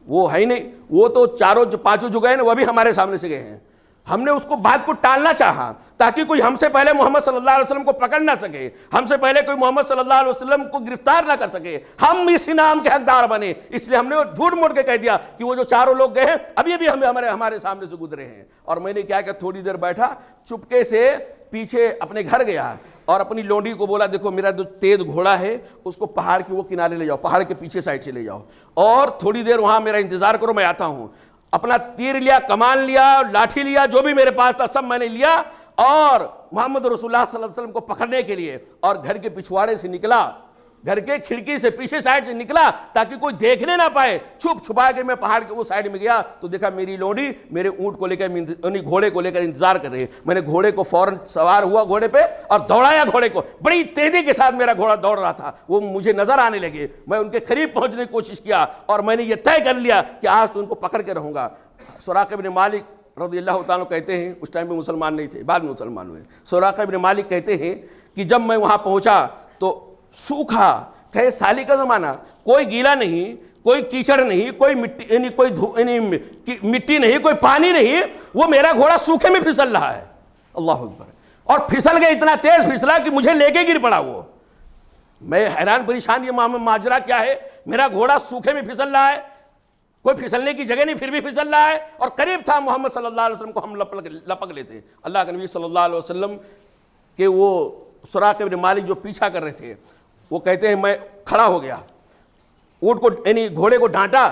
وہ ہے ہی نہیں, وہ تو 4-5 جو گئے نا وہ بھی ہمارے سامنے سے گئے ہیں. ہم نے اس کو بات کو ٹالنا چاہا تاکہ کوئی ہم سے پہلے محمد صلی اللہ علیہ وسلم کو پکڑ نہ سکے, ہم سے پہلے کوئی محمد صلی اللہ علیہ وسلم کو گرفتار نہ کر سکے, ہم اس انعام کے حقدار بنے. اس لیے ہم نے وہ جھوٹ موٹ کے کہہ دیا کہ وہ جو 4 لوگ گئے ہیں ابھی ابھی ہمارے سامنے سے گزرے ہیں. اور میں نے کیا کہ تھوڑی دیر بیٹھا, چپکے سے پیچھے اپنے گھر گیا اور اپنی لونڈی کو بولا دیکھو میرا جو تیز گھوڑا ہے اس کو پہاڑ کے وہ کنارے لے جاؤ, پہاڑ کے پیچھے سائڈ سے لے جاؤ, اور تھوڑی دیر وہاں میرا انتظار کرو, میں آتا ہوں. اپنا تیر لیا, کمان لیا, لاٹھی لیا, جو بھی میرے پاس تھا سب میں نے لیا, اور محمد رسول اللہ صلی اللہ علیہ وسلم کو پکڑنے کے لیے اور گھر کے پچھواڑے سے نکلا, گھر کے کھڑکی سے پیچھے سائڈ سے نکلا تاکہ کوئی دیکھنے نہ پائے. چھپ چھپا کے میں پہاڑ کے وہ سائڈ میں گیا تو دیکھا میری لونڈی میرے اونٹ کو لے کر, گھوڑے کو لے کر انتظار کر رہی ہے. میں نے گھوڑے کو فوراً سوار ہوا گھوڑے پہ اور دوڑایا گھوڑے کو. بڑی تیزی کے ساتھ میرا گھوڑا دوڑ رہا تھا, وہ مجھے نظر آنے لگے. میں ان کے قریب پہنچنے کی کوشش کیا اور میں نے یہ طے کر لیا کہ آج تو ان کو پکڑ کے رہوں گا. سراقہ ابن مالک رضی اللہ تعالیٰ کہتے ہیں, اس ٹائم میں مسلمان نہیں تھے, بعد میں مسلمان ہوئے. سراقہ ابن مالک کہتے ہیں کہ جب میں وہاں پہنچا تو سوکھا, کہے سالی کا زمانہ, کوئی گیلا نہیں, کوئی کیچڑ نہیں, کوئی مٹی یعنی کوئی مٹی نہیں, کوئی پانی نہیں, وہ میرا گھوڑا سوکھے میں پھسل رہا ہے. اللہ اکبر. اور پھسل گیا, اتنا تیز پھسلا کہ مجھے لے کے گر پڑا. وہ میں حیران پریشان, یہ ماجرا کیا ہے؟ میرا گھوڑا سوکھے میں پھسل رہا ہے, کوئی پھسلنے کی جگہ نہیں, پھر بھی پھسل رہا ہے, اور قریب تھا محمد صلی اللہ علیہ وسلم کو ہم لپک لیتے. اللہ کے نبی صلی اللہ علیہ وسلم کہ وہ سراقہ ابن مالک جو پیچھا کر رہے تھے, وہ کہتے ہیں میں کھڑا ہو گیا, اونٹ کو یعنی گھوڑے کو ڈانٹا,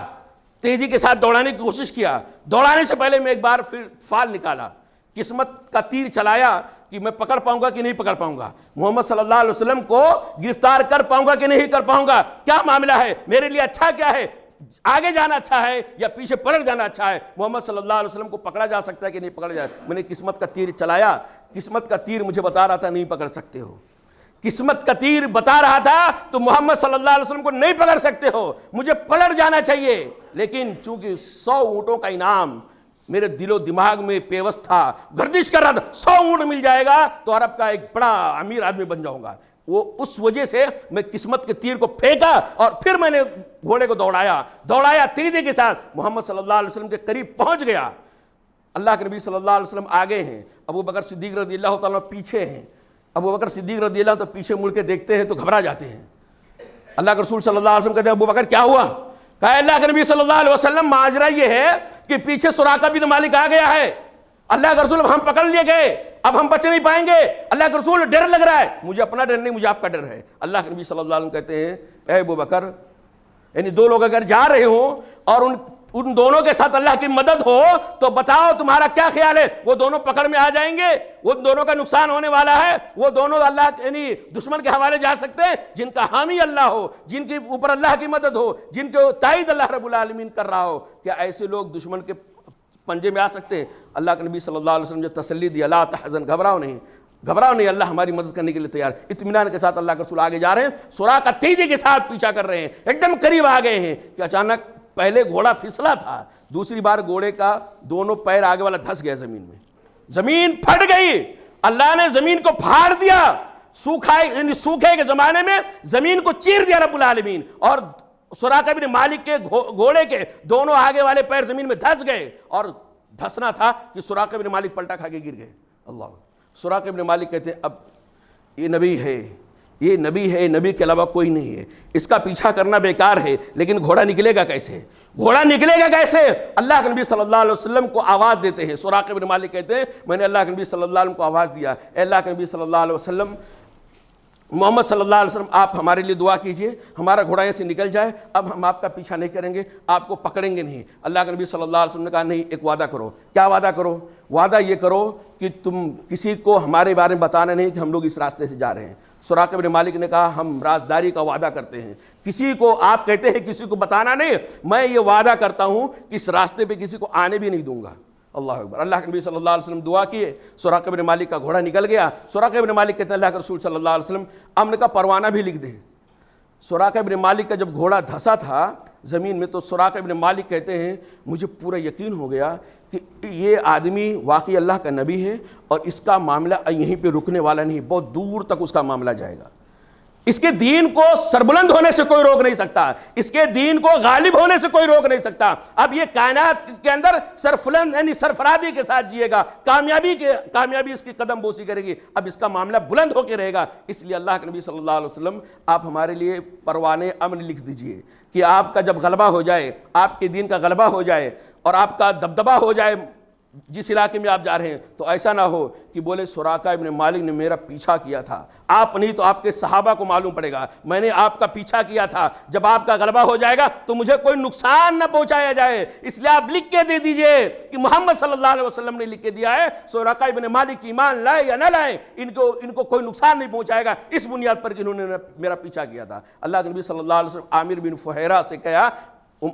تیزی کے ساتھ دوڑانے کی کوشش کیا. دوڑانے سے پہلے میں ایک بار پھر فال نکالا, قسمت کا تیر چلایا کہ میں پکڑ پاؤں گا کہ نہیں پکڑ پاؤں گا, محمد صلی اللہ علیہ وسلم کو گرفتار کر پاؤں گا کہ نہیں کر پاؤں گا, کیا معاملہ ہے, میرے لیے اچھا کیا ہے, آگے جانا اچھا ہے یا پیچھے پلٹ جانا اچھا ہے, محمد صلی اللہ علیہ وسلم کو پکڑا جا سکتا ہے کہ نہیں پکڑا جائے. میں نے قسمت کا تیر چلایا, قسمت کا تیر مجھے بتا رہا تھا نہیں پکڑ سکتے ہو. قسمت کا تیر بتا رہا تھا تو محمد صلی اللہ علیہ وسلم کو نہیں پکڑ سکتے ہو, مجھے پلٹ جانا چاہیے. لیکن چونکہ 100 اونٹوں کا انعام میرے دل و دماغ میں پیوست تھا, گردش کر رہا تھا, 100 اونٹ مل جائے گا تو عرب کا ایک بڑا امیر آدمی بن جاؤں گا. وہ اس وجہ سے میں قسمت کے تیر کو پھینکا اور پھر میں نے گھوڑے کو دوڑایا تیزی کے ساتھ, محمد صلی اللہ علیہ وسلم کے قریب پہنچ گیا. اللہ کے نبی صلی اللہ علیہ وسلم آگے ہیں, ابو بکر صدیق رضی اللہ تعالیٰ پیچھے ہیں. ابو بکر صدیق رضی اللہ تو پیچھے مڑ کے دیکھتے ہیں تو گھبرا جاتے ہیں. اللہ کے رسول صلی اللہ علیہ وسلم کہتے ہیں ابو بکر کیا ہوا؟ کہا اللہ کے نبی صلی اللہ علیہ وسلم ماجرا یہ ہے کہ پیچھے سراقہ بن مالک آ گیا ہے. اللہ کے رسول ہم پکڑ لیے گئے, اب ہم بچ نہیں پائیں گے. اللہ کے رسول ڈر لگ رہا ہے. مجھے اپنا ڈر نہیں, مجھے آپ کا ڈر ہے. اللہ کے نبی صلی اللہ علیہ وسلم کہتے ہیں اے ابو بکر, یعنی 2 لوگ اگر جا رہے ہوں اور ان دونوں کے ساتھ اللہ کی مدد ہو تو بتاؤ تمہارا کیا خیال ہے؟ وہ دونوں پکڑ میں آ جائیں گے؟ وہ دونوں کا نقصان ہونے والا ہے؟ وہ دونوں اللہ یعنی دشمن کے حوالے جا سکتے ہیں؟ جن کا حامی اللہ ہو، جن کے اوپر اللہ کی مدد ہو، جن کے تائید اللہ رب العالمین کر رہا ہو، کیا ایسے لوگ دشمن کے پنجے میں آ سکتے ہیں؟ اللہ کے نبی صلی اللہ علیہ وسلم نے تسلی دی، لا تحزن، گھبراؤ نہیں، گھبراؤ نہیں، اللہ ہماری مدد کرنے کے لیے تیار۔ اطمینان کے ساتھ اللہ کے رسول آگے جا رہے ہیں، سراقہ تیزی کے ساتھ پیچھا کر رہے ہیں، ایک دم قریب آ گئے ہیں کہ اچانک پہلے گھوڑا پھسلا تھا، دوسری بار گھوڑے کا دونوں پیر آگے والا دھس گیا زمین میں، زمین پھٹ گئی، اللہ نے زمین کو پھاڑ دیا، سوکھے کے زمانے میں زمین کو چیر دیا رب العالمین، اور سراقہ بن مالک کے گھوڑے کے دونوں آگے والے پیر زمین میں دھس گئے، اور دھسنا تھا کہ سراقہ بن مالک پلٹا کھا کے گر گئے۔ اللہ، سراقہ بن مالک کہتے ہیں اب یہ نبی ہے، یہ نبی ہے، نبی کے علاوہ کوئی نہیں ہے، اس کا پیچھا کرنا بیکار ہے، لیکن گھوڑا نکلے گا کیسے؟ گھوڑا نکلے گا کیسے؟ اللہ کے نبی صلی اللہ علیہ وسلم کو آواز دیتے ہیں۔ سراقہ بن مالک کہتے ہیں میں نے اللہ کے نبی صلی اللہ علیہ وسلم کو آواز دیا، اے اللہ کے نبی صلی اللہ علیہ وسلم، محمد صلی اللہ علیہ وسلم آپ ہمارے لیے دعا کیجئے، ہمارا گھوڑا یہاں سے نکل جائے، اب ہم آپ کا پیچھا نہیں کریں گے، آپ کو پکڑیں گے نہیں۔ اللہ کے نبی صلی اللہ علیہ وسلم نے کہا نہیں، ایک وعدہ کرو۔ کیا وعدہ کرو؟ وعدہ یہ کرو کہ تم کسی کو ہمارے بارے میں بتانا نہیں کہ ہم لوگ اس راستے سے جا رہے ہیں۔ سراقہ بن مالک نے کہا ہم رازداری کا وعدہ کرتے ہیں، کسی کو، آپ کہتے ہیں کسی کو بتانا نہیں، میں یہ وعدہ کرتا ہوں کہ اس راستے پہ کسی کو آنے بھی نہیں دوں گا۔ اللہ اکبر۔ اللہ کے نبی صلی اللہ علیہ وسلم دعا کیے، سراقہ بن مالک کا گھوڑا نکل گیا۔ سراقہ بن مالک کہتے ہیں اللہ کے رسول صلی اللہ علیہ وسلم امن کا پروانہ بھی لکھ دیں۔ سراقہ بن مالک کا جب گھوڑا دھسا تھا زمین میں تو سراقہ بن مالک کہتے ہیں مجھے پورا یقین ہو گیا کہ یہ آدمی واقعی اللہ کا نبی ہے، اور اس کا معاملہ یہیں پہ رکنے والا نہیں، بہت دور تک اس کا معاملہ جائے گا۔ اس کے دین کو سربلند ہونے سے کوئی روک نہیں سکتا، اس کے دین کو غالب ہونے سے کوئی روک نہیں سکتا۔ اب یہ کائنات کے اندر یعنی سرفرادی کے ساتھ جیے گا، کامیابی اس کی قدم بوسی کرے گی، اب اس کا معاملہ بلند ہو کے رہے گا۔ اس لیے اللہ کے نبی صلی اللہ علیہ وسلم آپ ہمارے لیے پروانے امن لکھ دیجئے کہ آپ کا جب غلبہ ہو جائے، آپ کے دین کا غلبہ ہو جائے اور آپ کا دبدبہ ہو جائے جس علاقے میں آپ جا رہے ہیں، تو ایسا نہ ہو کہ بولے سراقہ ابن مالک نے میرا پیچھا کیا تھا، آپ نہیں تو آپ کے صحابہ کو معلوم پڑے گا، میں نے آپ کا پیچھا کیا تھا، جب آپ کا غلبہ ہو جائے گا تو مجھے کوئی نقصان نہ پہنچایا جائے، اس لیے آپ لکھ کے دے دیجئے کہ محمد صلی اللہ علیہ وسلم نے لکھ کے دیا ہے سراقہ ابن مالک ایمان لائے یا نہ لائے ان کو کوئی نقصان نہیں پہنچائے گا، اس بنیاد پر کہ انہوں نے میرا پیچھا کیا تھا۔ اللہ کے نبی صلی اللہ علیہ وسلم عامر بن فہیرہ سے کہا،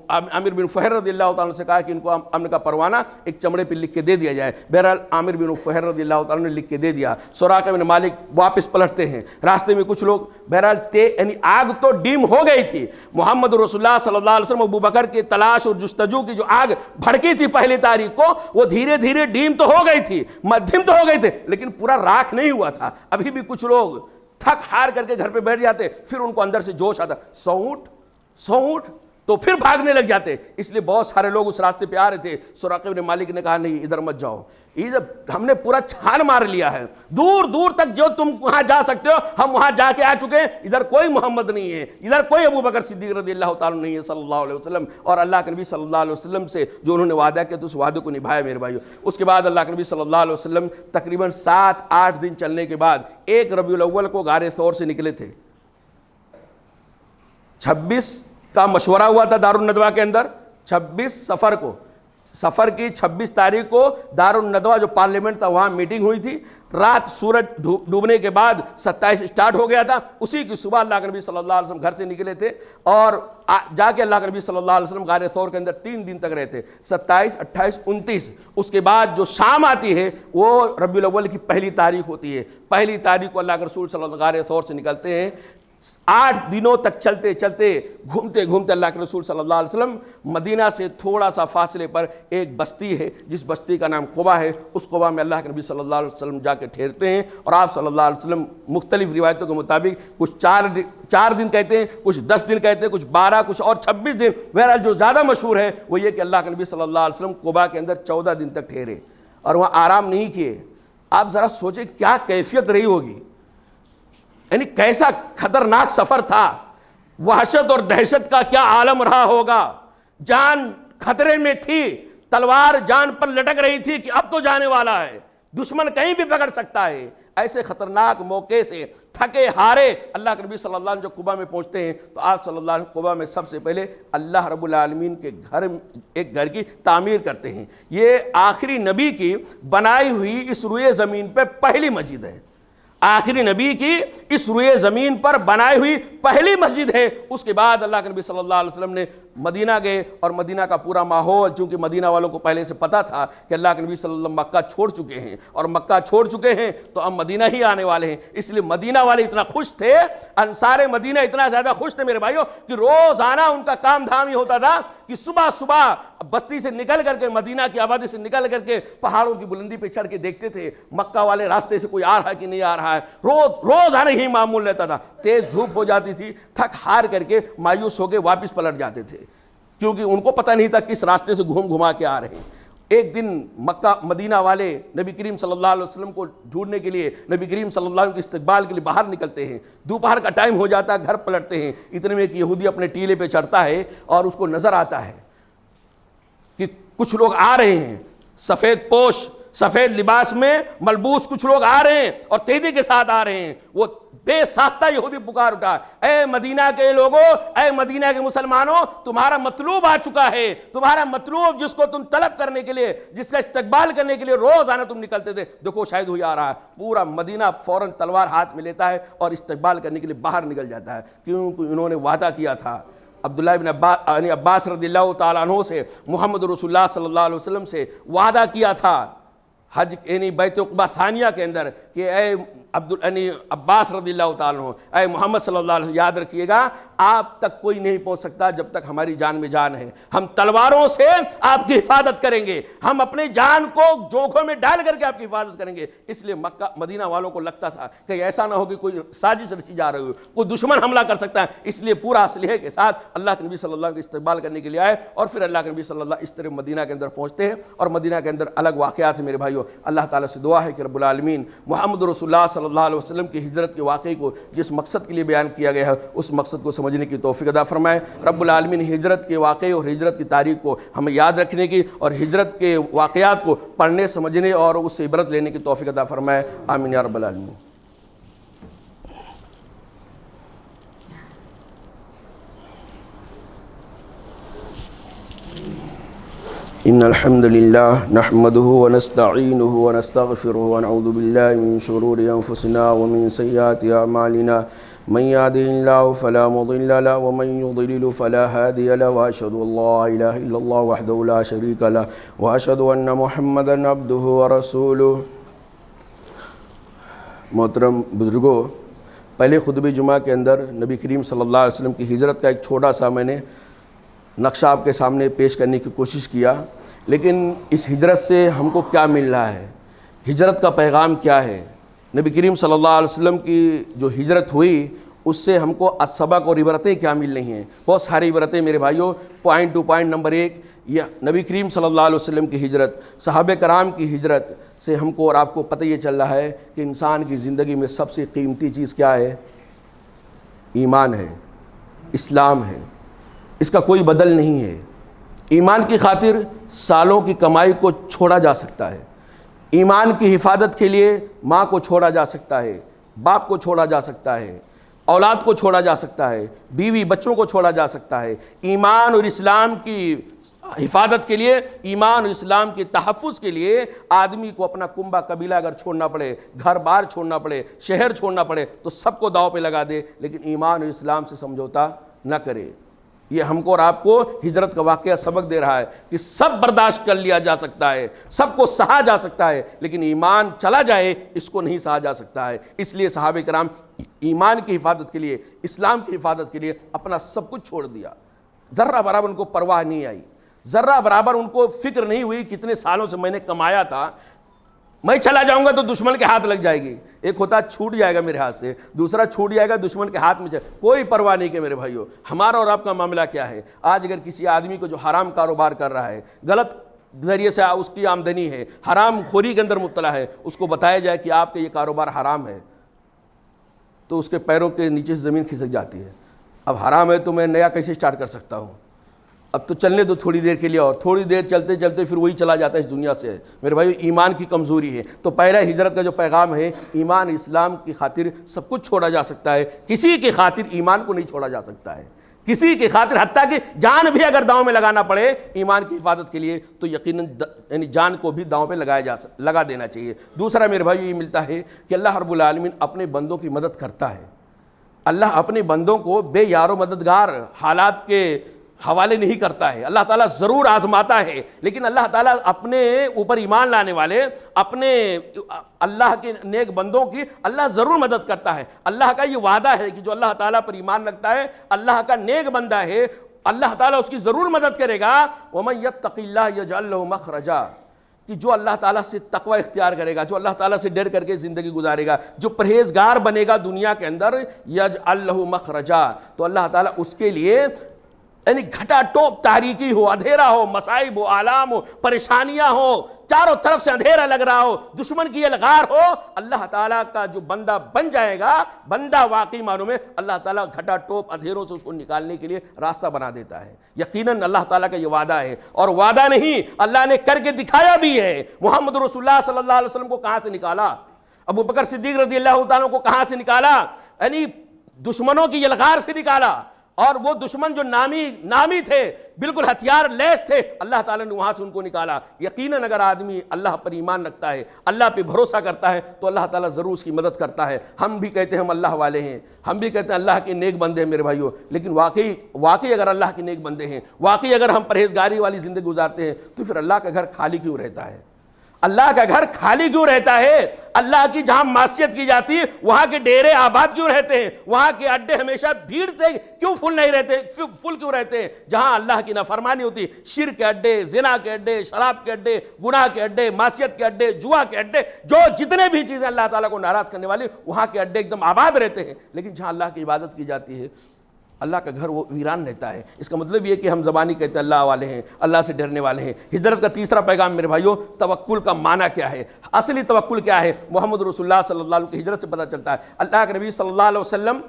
عامر بن فہر رضی اللہ تعالیٰ سے کہا کہ ان کو امن کا پروانہ ایک چمڑے پہ لکھ کے دے دیا جائے۔ بہرحال عامر بن فہر رضی اللہ تعالیٰ نے لکھ کے دے دیا۔ سراقہ بن مالک واپس پلٹتے ہیں، راستے میں کچھ لوگ، بہرحال یعنی آگ تو ڈیم ہو گئی تھی، محمد رسول اللہ صلی اللہ علیہ وسلم ابو بکر کی تلاش اور جستجو کی جو آگ بھڑکی تھی پہلی تاریخ کو، وہ دھیرے دھیرے ڈیم تو ہو گئی تھی، مدھم تو ہو گئی تھی، لیکن پورا راکھ نہیں ہوا تھا۔ ابھی بھی کچھ لوگ تھک ہار کر کے گھر پہ بیٹھ جاتے، پھر ان کو اندر سے جوش آتا، سونٹ تو پھر بھاگنے لگ جاتے۔ اس لیے بہت سارے لوگ اس راستے پہ آ رہے تھے۔ سراقہ بن مالک نے کہا نہیں، ادھر مت جاؤ، ہم نے پورا چھان مار لیا ہے، دور دور تک جو تم وہاں جا سکتے ہو ہم وہاں جا کے آ چکے ہیں، ادھر کوئی محمد نہیں ہے، ادھر کوئی ابو بکر صدیق رضی اللہ تعالیٰ نہیں ہے صلی اللہ علیہ وسلم۔ اور اللہ کے نبی صلی اللہ علیہ وسلم سے جو انہوں نے وعدہ کیا تو اس وعدے کو نبھایا میرے بھائیو۔ اس کے بعد اللہ کے نبی صلی اللہ علیہ وسلم تقریباً 7-8 دن چلنے کے بعد 1 ربیع الاول کو غار ثور سے نکلے تھے۔ 26 کا مشورہ ہوا تھا دارالندوہ کے اندر، 26 سفر کو، سفر کی 26 تاریخ کو دارالندوہ جو پارلیمنٹ تھا وہاں میٹنگ ہوئی تھی، رات سورج ڈوبنے کے بعد 27 اسٹارٹ ہو گیا تھا، اسی کی صبح اللہ کے نبی صلی اللہ علیہ وسلم گھر سے نکلے تھے اور جا کے اللہ کے نبی صلی اللہ علیہ وسلم غار ثور کے اندر 3 دن تک رہے تھے، 27 28 29۔ اس کے بعد جو شام آتی ہے وہ ربیع الاول کی پہلی تاریخ ہوتی ہے، پہلی تاریخ کو اللہ کے رسول صلی اللہ علیہ وسلم غار ثور سے نکلتے ہیں۔ 8 دنوں تک چلتے چلتے گھومتے گھومتے اللہ کے رسول صلی اللہ علیہ وسلم مدینہ سے تھوڑا سا فاصلے پر ایک بستی ہے جس بستی کا نام قبا ہے، اس قبا میں اللہ کے نبی صلی اللہ علیہ وسلم جا کے ٹھہرتے ہیں، اور آپ صلی اللہ علیہ وسلم مختلف روایتوں کے مطابق کچھ 4 دن کہتے ہیں، کچھ 10 دن کہتے ہیں، کچھ 12، کچھ اور 26 دن۔ بہرحال جو زیادہ مشہور ہے وہ یہ کہ اللہ کے نبی صلی اللہ علیہ وسلم قبا کے اندر 14 دن تک ٹھہرے اور وہاں آرام نہیں کیے۔ آپ ذرا سوچیں کیا کیفیت رہی ہوگی، یعنی کیسا خطرناک سفر تھا، وحشت اور دہشت کا کیا عالم رہا ہوگا، جان خطرے میں تھی، تلوار جان پر لٹک رہی تھی کہ اب تو جانے والا ہے، دشمن کہیں بھی پکڑ سکتا ہے۔ ایسے خطرناک موقع سے تھکے ہارے اللہ کے نبی صلی اللہ علیہ وسلم جب قباء میں پہنچتے ہیں تو آپ صلی اللہ علیہ وسلم قباء میں سب سے پہلے اللہ رب العالمین کے ایک گھر کی تعمیر کرتے ہیں۔ یہ آخری نبی کی بنائی ہوئی اس روئے زمین پہ پہلی مسجد ہے، آخری نبی کی اس روئے زمین پر بنائی ہوئی پہلی مسجد ہے۔ اس کے بعد اللہ کے نبی صلی اللہ علیہ وسلم نے مدینہ گئے، اور مدینہ کا پورا ماحول، چونکہ مدینہ والوں کو پہلے سے پتا تھا کہ اللہ کے نبی صلی اللہ علیہ وسلم مکہ چھوڑ چکے ہیں، اور مکہ چھوڑ چکے ہیں تو اب مدینہ ہی آنے والے ہیں، اس لیے مدینہ والے اتنا خوش تھے، انصار مدینہ اتنا زیادہ خوش تھے میرے بھائیوں کہ روزانہ ان کا کام دھام ہی ہوتا تھا کہ صبح صبح بستی سے نکل کر کے، مدینہ کی آبادی سے نکل کر کے پہاڑوں کی بلندی پہ چڑھ کے دیکھتے تھے مکہ والے راستے سے کوئی آ رہا ہے کہ نہیں آ رہا ہے۔ روزانہ ہی معمول رہتا تھا۔ تیز دھوپ ہو جاتی تھی، تھک ہار کر کے مایوس ہو کے واپس پلٹ جاتے تھے، کیونکہ ان کو پتہ نہیں تھا کس راستے سے گھما کے آ رہے ہیں۔ ایک دن مکہ مدینہ والے نبی کریم صلی اللہ علیہ وسلم کو ڈھونڈنے کے لیے، نبی کریم صلی اللہ علیہ وسلم کے استقبال کے لیے باہر نکلتے ہیں۔ دوپہر کا ٹائم ہو جاتا ہے، گھر پلٹتے ہیں، اتنے میں ایک یہودی اپنے ٹیلے پہ چڑھتا ہے اور اس کو نظر آتا ہے کہ کچھ لوگ آ رہے ہیں، سفید پوش سفید لباس میں ملبوس کچھ لوگ آ رہے ہیں اور تیزی کے ساتھ آ رہے ہیں۔ وہ بے ساختہ یہودی پکار اٹھا، اے مدینہ کے لوگوں، اے مدینہ کے مسلمانوں، تمہارا مطلوب آ چکا ہے، تمہارا مطلوب جس کو تم طلب کرنے کے لیے، جس کا استقبال کرنے کے لیے روزانہ تم نکلتے تھے، دیکھو شاید وہی آ رہا ہے۔ پورا مدینہ فوراً تلوار ہاتھ میں لیتا ہے اور استقبال کرنے کے لیے باہر نکل جاتا ہے، کیونکہ انہوں نے وعدہ کیا تھا عبداللہ بن عباس رضی اللہ تعالیٰ عنہ سے، محمد رسول اللہ صلی اللہ علیہ وسلم سے وعدہ کیا تھا حج یعنی بیت عقبہ ثانیہ کے اندر کہ اے عباس رضی اللہ تعالیٰ عنہ، اے محمد صلی اللہ علیہ وسلم، یاد رکھیے گا آپ تک کوئی نہیں پہنچ سکتا جب تک ہماری جان میں جان ہے، ہم تلواروں سے آپ کی حفاظت کریں گے، ہم اپنی جان کو جوکھوں میں ڈال کر کے آپ کی حفاظت کریں گے۔ اس لیے مکہ مدینہ والوں کو لگتا تھا کہ ایسا نہ ہو کہ کوئی سازش رچی جا رہی ہو، کوئی دشمن حملہ کر سکتا ہے، اس لیے پورا اسلحے کے ساتھ اللہ کے نبی صلی اللہ علیہ وسلم کے استقبال کرنے کے لیے آئے، اور پھر اللہ کے نبی صلی اللہ اس طرح مدینہ کے اندر پہنچتے ہیں۔ اور مدینہ کے اندر الگ واقعات ہیں میرے بھائیوں۔ اللہ تعالیٰ سے دعا ہے کہ رب العالمین محمد رسول اللہ صلی اللہ علیہ وسلم کی ہجرت کے واقعے کو جس مقصد کے لیے بیان کیا گیا ہے اس مقصد کو سمجھنے کی توفیق عطا فرمائے۔ رب العالمین ہجرت کے واقعے اور ہجرت کی تاریخ کو ہمیں یاد رکھنے کی اور ہجرت کے واقعات کو پڑھنے سمجھنے اور اس سے عبرت لینے کی توفیق عطا فرمائے، آمین یا رب العالمین۔ ان الحمد لله نحمده ونستعينه ونستغفره ونعوذ بالله من شرور انفسنا ومن سيئات اعمالنا من يهده الله فلا مضل له ومن يضلل فلا هادي له واشهد ان لا اله الا الله وحده لا شريك له واشهد ان محمدا عبده ورسوله۔ محترم بزرگوں، پہلے خطبہ جمعہ کے اندر نبی کریم صلی اللہ علیہ وسلم کی ہجرت کا ایک چھوٹا سا میں نے نقشہ آپ کے سامنے پیش کرنے کی کوشش کیا، لیکن اس ہجرت سے ہم کو کیا مل رہا ہے، ہجرت کا پیغام کیا ہے، نبی کریم صلی اللہ علیہ وسلم کی جو ہجرت ہوئی اس سے ہم کو سبق اور عبرتیں کیا مل رہی ہیں۔ بہت ساری عبرتیں میرے بھائیوں۔ پوائنٹ ٹو پوائنٹ نمبر 1، یہ نبی کریم صلی اللہ علیہ وسلم کی ہجرت، صحابہ کرام کی ہجرت سے ہم کو اور آپ کو پتہ یہ چل رہا ہے کہ انسان کی زندگی میں سب سے قیمتی چیز کیا ہے؟ ایمان ہے، اسلام ہے، اس کا کوئی بدل نہیں ہے۔ ایمان کی خاطر سالوں کی کمائی کو چھوڑا جا سکتا ہے، ایمان کی حفاظت کے لیے ماں کو چھوڑا جا سکتا ہے، باپ کو چھوڑا جا سکتا ہے، اولاد کو چھوڑا جا سکتا ہے، بیوی بچوں کو چھوڑا جا سکتا ہے۔ ایمان اور اسلام کی حفاظت کے لیے، ایمان اور اسلام کے تحفظ کے لیے آدمی کو اپنا کنبہ قبیلہ اگر چھوڑنا پڑے، گھر بار چھوڑنا پڑے، شہر چھوڑنا پڑے تو سب کو داؤ پہ لگا دے، لیکن ایمان اور اسلام سے سمجھوتا نہ کرے۔ یہ ہم کو اور آپ کو ہجرت کا واقعہ سبق دے رہا ہے کہ سب برداشت کر لیا جا سکتا ہے، سب کو سہا جا سکتا ہے، لیکن ایمان چلا جائے اس کو نہیں سہا جا سکتا ہے۔ اس لیے صحابہ کرام ایمان کی حفاظت کے لیے، اسلام کی حفاظت کے لیے اپنا سب کچھ چھوڑ دیا۔ ذرہ برابر ان کو پرواہ نہیں آئی، ذرہ برابر ان کو فکر نہیں ہوئی کتنے سالوں سے میں نے کمایا تھا، میں چلا جاؤں گا تو دشمن کے ہاتھ لگ جائے گی، ایک ہوتا چھوٹ جائے گا میرے ہاتھ سے، دوسرا چھوٹ جائے گا دشمن کے ہاتھ میں جائے، کوئی پرواہ نہیں کہ میرے بھائیوں۔ ہمارا اور آپ کا معاملہ کیا ہے؟ آج اگر کسی آدمی کو جو حرام کاروبار کر رہا ہے، غلط ذریعے سے اس کی آمدنی ہے، حرام خوری کے اندر مبتلا ہے، اس کو بتایا جائے کہ آپ کا یہ کاروبار حرام ہے تو اس کے پیروں کے نیچے سے زمین کھسک جاتی ہے۔ اب حرام ہے تو میں نیا کیسے سٹارٹ کر سکتا ہوں؟ اب تو چلنے دو تھوڑی دیر کے لیے، اور تھوڑی دیر چلتے چلتے پھر وہی چلا جاتا ہے اس دنیا سے۔ میرے بھائی ایمان کی کمزوری ہے۔ تو پہلا ہجرت کا جو پیغام ہے، ایمان اسلام کی خاطر سب کچھ چھوڑا جا سکتا ہے، کسی کی خاطر ایمان کو نہیں چھوڑا جا سکتا ہے، کسی کی خاطر، حتیٰ کہ جان بھی اگر داؤں میں لگانا پڑے ایمان کی حفاظت کے لیے تو یقیناً یعنی جان کو بھی داؤں پہ لگا دینا چاہیے۔ دوسرا میرے بھائی یہ ملتا ہے کہ اللہ رب العالمین اپنے بندوں کی مدد کرتا ہے۔ اللہ اپنے بندوں کو بے یار و مددگار حالات کے حوالے نہیں کرتا ہے، اللہ تعالیٰ ضرور آزماتا ہے، لیکن اللہ تعالیٰ اپنے اوپر ایمان لانے والے، اپنے اللہ کے نیک بندوں کی اللہ ضرور مدد کرتا ہے۔ اللہ کا یہ وعدہ ہے کہ جو اللہ تعالیٰ پر ایمان رکھتا ہے، اللہ کا نیک بندہ ہے، اللہ تعالیٰ اس کی ضرور مدد کرے گا۔ وَمَن يَتَّقِ اللَّهَ يَجْعَل لَّهُ مَخْرَجًا، کہ جو اللہ تعالیٰ سے تقوی اختیار کرے گا، جو اللہ تعالیٰ سے ڈر کر کے زندگی گزارے گا، جو پرہیزگار بنے گا دنیا کے اندر، یجعل لہ مخرجا، تو اللہ تعالیٰ اس کے لیے یعنی گھٹا ٹوپ تاریکی ہو، اندھیرا ہو، مصائب ہو، آلام ہو، پریشانیاں ہو، چاروں طرف سے اندھیرا لگ رہا ہو، دشمن کی الغار ہو، اللہ تعالیٰ کا جو بندہ بن جائے گا، بندہ واقعی معنوں میں اللہ تعالیٰ گھٹا ٹوپ اندھیروں سے اس کو نکالنے کے لیے راستہ بنا دیتا ہے۔ یقیناً اللہ تعالیٰ کا یہ وعدہ ہے، اور وعدہ نہیں، اللہ نے کر کے دکھایا بھی ہے۔ محمد رسول اللہ صلی اللہ علیہ وسلم کو کہاں سے نکالا؟ ابو بکر صدیق رضی اللہ تعالیٰ کو کہاں سے نکالا؟ یعنی دشمنوں کی الغار سے نکالا، اور وہ دشمن جو نامی تھے، بالکل ہتھیار لیس تھے، اللہ تعالیٰ نے وہاں سے ان کو نکالا۔ یقیناً اگر آدمی اللہ پر ایمان رکھتا ہے، اللہ پہ بھروسہ کرتا ہے، تو اللہ تعالیٰ ضرور اس کی مدد کرتا ہے۔ ہم بھی کہتے ہیں ہم اللہ والے ہیں، ہم بھی کہتے ہیں اللہ کے نیک بندے ہیں میرے بھائیوں، لیکن واقعی اگر اللہ کے نیک بندے ہیں، واقعی اگر ہم پرہیزگاری والی زندگی گزارتے ہیں، تو پھر اللہ کا گھر خالی کیوں رہتا ہے؟ اللہ کا گھر خالی کیوں رہتا ہے؟ اللہ کی جہاں معصیت کی جاتی ہے وہاں کے ڈیرے آباد کیوں رہتے ہیں؟ وہاں کے اڈے ہمیشہ بھیڑ سے کیوں فل کیوں رہتے ہیں؟ جہاں اللہ کی نافرمانی ہوتی، شرک کے اڈے، زنا کے اڈے، شراب کے اڈے، گناہ کے اڈے، معصیت کے اڈے، جوا کے اڈے، جو جتنے بھی چیزیں اللہ تعالیٰ کو ناراض کرنے والی، وہاں کے اڈے ایک دم آباد رہتے ہیں۔ لیکن جہاں اللہ کی عبادت کی جاتی ہے، اللہ کا گھر وہ ویران رہتا ہے۔ اس کا مطلب یہ کہ ہم زبانی کہتے ہیں اللہ والے ہیں، اللہ سے ڈرنے والے ہیں۔ ہجرت کا تیسرا پیغام میرے بھائیوں، توکل کا معنی کیا ہے؟ اصلی توکل کیا ہے؟ محمد رسول اللہ صلی اللہ علیہ وسلم کی ہجرت سے پتہ چلتا ہے۔ اللہ کے نبی صلی اللہ علیہ وسلم،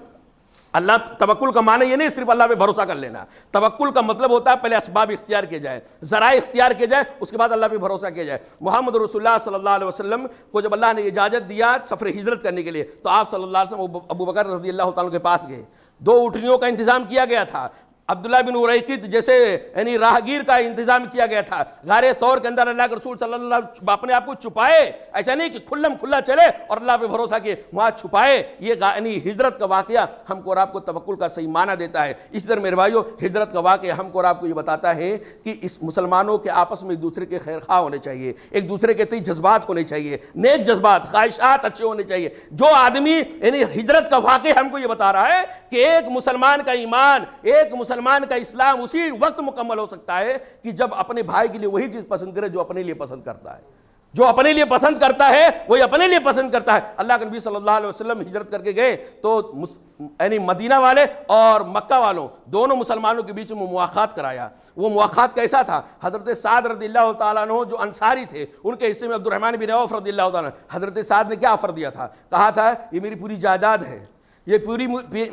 توکل کا معنی یہ نہیں صرف اللہ پہ بھروسہ کر لینا، توکل کا مطلب ہوتا ہے پہلے اسباب اختیار کیے جائے، ذرائع اختیار کیے جائے، اس کے بعد اللہ پہ بھروسہ کیا جائے۔ محمد رسول اللہ صلی اللہ علیہ وسلم کو جب اللہ نے اجازت دیا سفر ہجرت کرنے کے لیے، تو آپ صلی اللہ علیہ وسلم ابو بکر رضی اللہ تعالیٰ کے پاس گئے۔ 2 اونٹنیوں کا انتظام کیا گیا تھا، عبداللہ بن اریقط جیسے یعنی راہگیر کا انتظام کیا گیا تھا۔ غار ثور کے اندر اللہ کے رسول صلی اللہ علیہ وسلم اپنے آپ کو چھپائے، ایسا نہیں کہ کھلم کھلا چلے اور اللہ پہ بھروسہ کیے، وہاں چھپائے۔ یہ یعنی ہجرت کا واقعہ ہم کو اور آپ کو توکل کا صحیح معنی دیتا ہے۔ اس طرح میرے بھائیوں، ہجرت کا واقعہ ہم کو اور آپ کو یہ بتاتا ہے کہ اس مسلمانوں کے آپس میں ایک دوسرے کے خیر خواہ ہونے چاہیے، ایک دوسرے کے تئیں جذبات ہونے چاہیے، نیک جذبات، خواہشات اچھے ہونے چاہیے۔ جو آدمی یعنی ہجرت کا واقعہ ہم کو یہ بتا رہا ہے کہ ایک مسلمان کا ایمان، ایک مسلمان کا اسلام اسی وقت مکمل ہو سکتا ہے کہ جب اپنے بھائی کے لیے وہی چیز پسند کرے جو اپنے لیے پسند کرتا ہے۔ جو اپنے لیے پسند کرتا ہے وہی اپنے لیے پسند کرتا ہے۔ اللہ کے نبی صلی اللہ علیہ وسلم ہجرت کر کے گئے تو یعنی مدینہ والے اور مکہ والوں دونوں مسلمانوں کے بیچ میں مواخات کرایا۔ وہ مواخات کیسا تھا؟ حضرت سعد رضی اللہ تعالیٰ عنہ جو انصاری تھے، ان کے حصے میں عبد الرحمن بن عوف رضی اللہ تعالیٰ عنہ، حضرت سعد نے کیا آفر دیا تھا؟ کہا تھا یہ میری پوری جائیداد ہے، یہ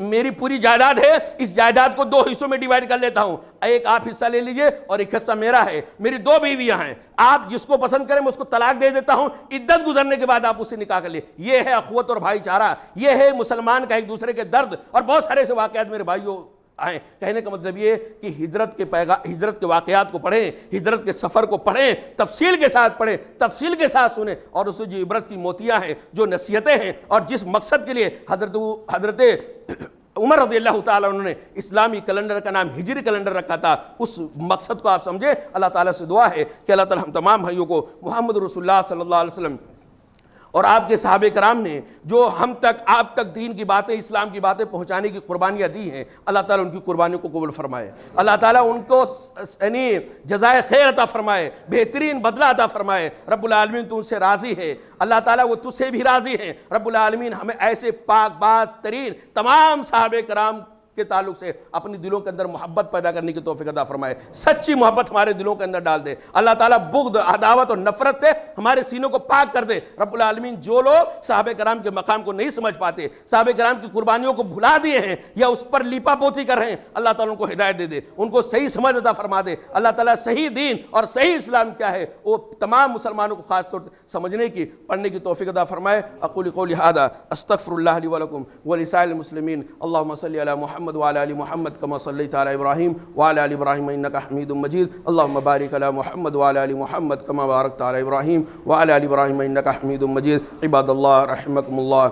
میری پوری جائیداد ہے، اس جائیداد کو 2 حصوں میں ڈیوائیڈ کر لیتا ہوں، ایک آپ حصہ لے لیجئے اور ایک حصہ میرا ہے۔ میری 2 بیویاں ہیں، آپ جس کو پسند کریں میں اس کو طلاق دے دیتا ہوں، عدت گزرنے کے بعد آپ اس سے نکاح کر لیں۔ یہ ہے اخوت اور بھائی چارہ، یہ ہے مسلمان کا ایک دوسرے کے درد۔ اور بہت سارے ایسے واقعات میرے بھائیوں آئیں۔ کہنے کا مطلب یہ کہ ہجرت کے واقعات کو پڑھیں، ہجرت کے سفر کو پڑھیں، تفصیل کے ساتھ پڑھیں، تفصیل کے ساتھ سنیں، اور اس سے جو عبرت کی موتیاں ہیں، جو نصیحتیں ہیں، اور جس مقصد کے لیے حضرت عمر رضی اللہ تعالیٰ انہوں نے اسلامی کیلنڈر کا نام ہجری کیلنڈر رکھا تھا، اس مقصد کو آپ سمجھیں۔ اللہ تعالیٰ سے دعا ہے کہ اللہ تعالیٰ ہم تمام بھائیوں کو محمد رسول اللہ صلی اللہ علیہ وسلم اور آپ کے صحابہ کرام نے جو ہم تک آپ تک دین کی باتیں، اسلام کی باتیں پہنچانے کی قربانیاں دی ہیں، اللہ تعالیٰ ان کی قربانیوں کو قبول فرمائے، اللہ تعالیٰ ان کو یعنی جزائے خیر عطا فرمائے، بہترین بدلہ عطا فرمائے۔ رب العالمین تو ان سے راضی ہے، اللہ تعالیٰ وہ تجھ سے بھی راضی ہیں۔ رب العالمین ہمیں ایسے پاک باز ترین تمام صحابہ کرام کے تعلق سے اپنی دلوں کے اندر محبت پیدا کرنے کی توفیق عطا فرمائے، سچی محبت ہمارے دلوں کے اندر ڈال دے۔ اللہ تعالیٰ بغض، عداوت اور نفرت سے ہمارے سینوں کو پاک کر دے۔ رب العالمین جو لوگ صحابہ کرام کے مقام کو نہیں سمجھ پاتے، صحابہ کرام کی قربانیوں کو بھلا دیے ہیں یا اس پر لیپا پوتی کر رہے ہیں، اللہ تعالیٰ ان کو ہدایت دے دے، ان کو صحیح سمجھ عطا فرما دے۔ اللہ تعالیٰ صحیح دین اور صحیح اسلام کیا ہے وہ تمام مسلمانوں کو خاص طور سے سمجھنے کی، پڑھنے کی توفیق عطا فرمائے۔ اقول قولی ھذا استغفر اللہ لی ولکم ولسائر المسلمین۔ اللہم صلی علی محمد وعلی آل محمد کما صلیت علی ابراہیم وعلی آل ابراہیم انک حمید مجید۔ اللہم بارک علی محمد وعلی آل محمد کما بارکت علی ابراہیم وعلی آل ابراہیم انک حمید مجید۔ عباد اللہ رحمکم اللہ،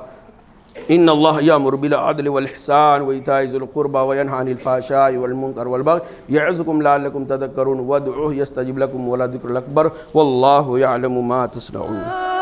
ان اللہ یامر بالعدل والاحسان وایتاء ذی القربى وینہی عن الفحشاء والمنکر والبغی یعظکم لعلکم تذکرون وادعوہ یستجب لکم ولذکر الاکبر واللہ یعلم ما تصنعون۔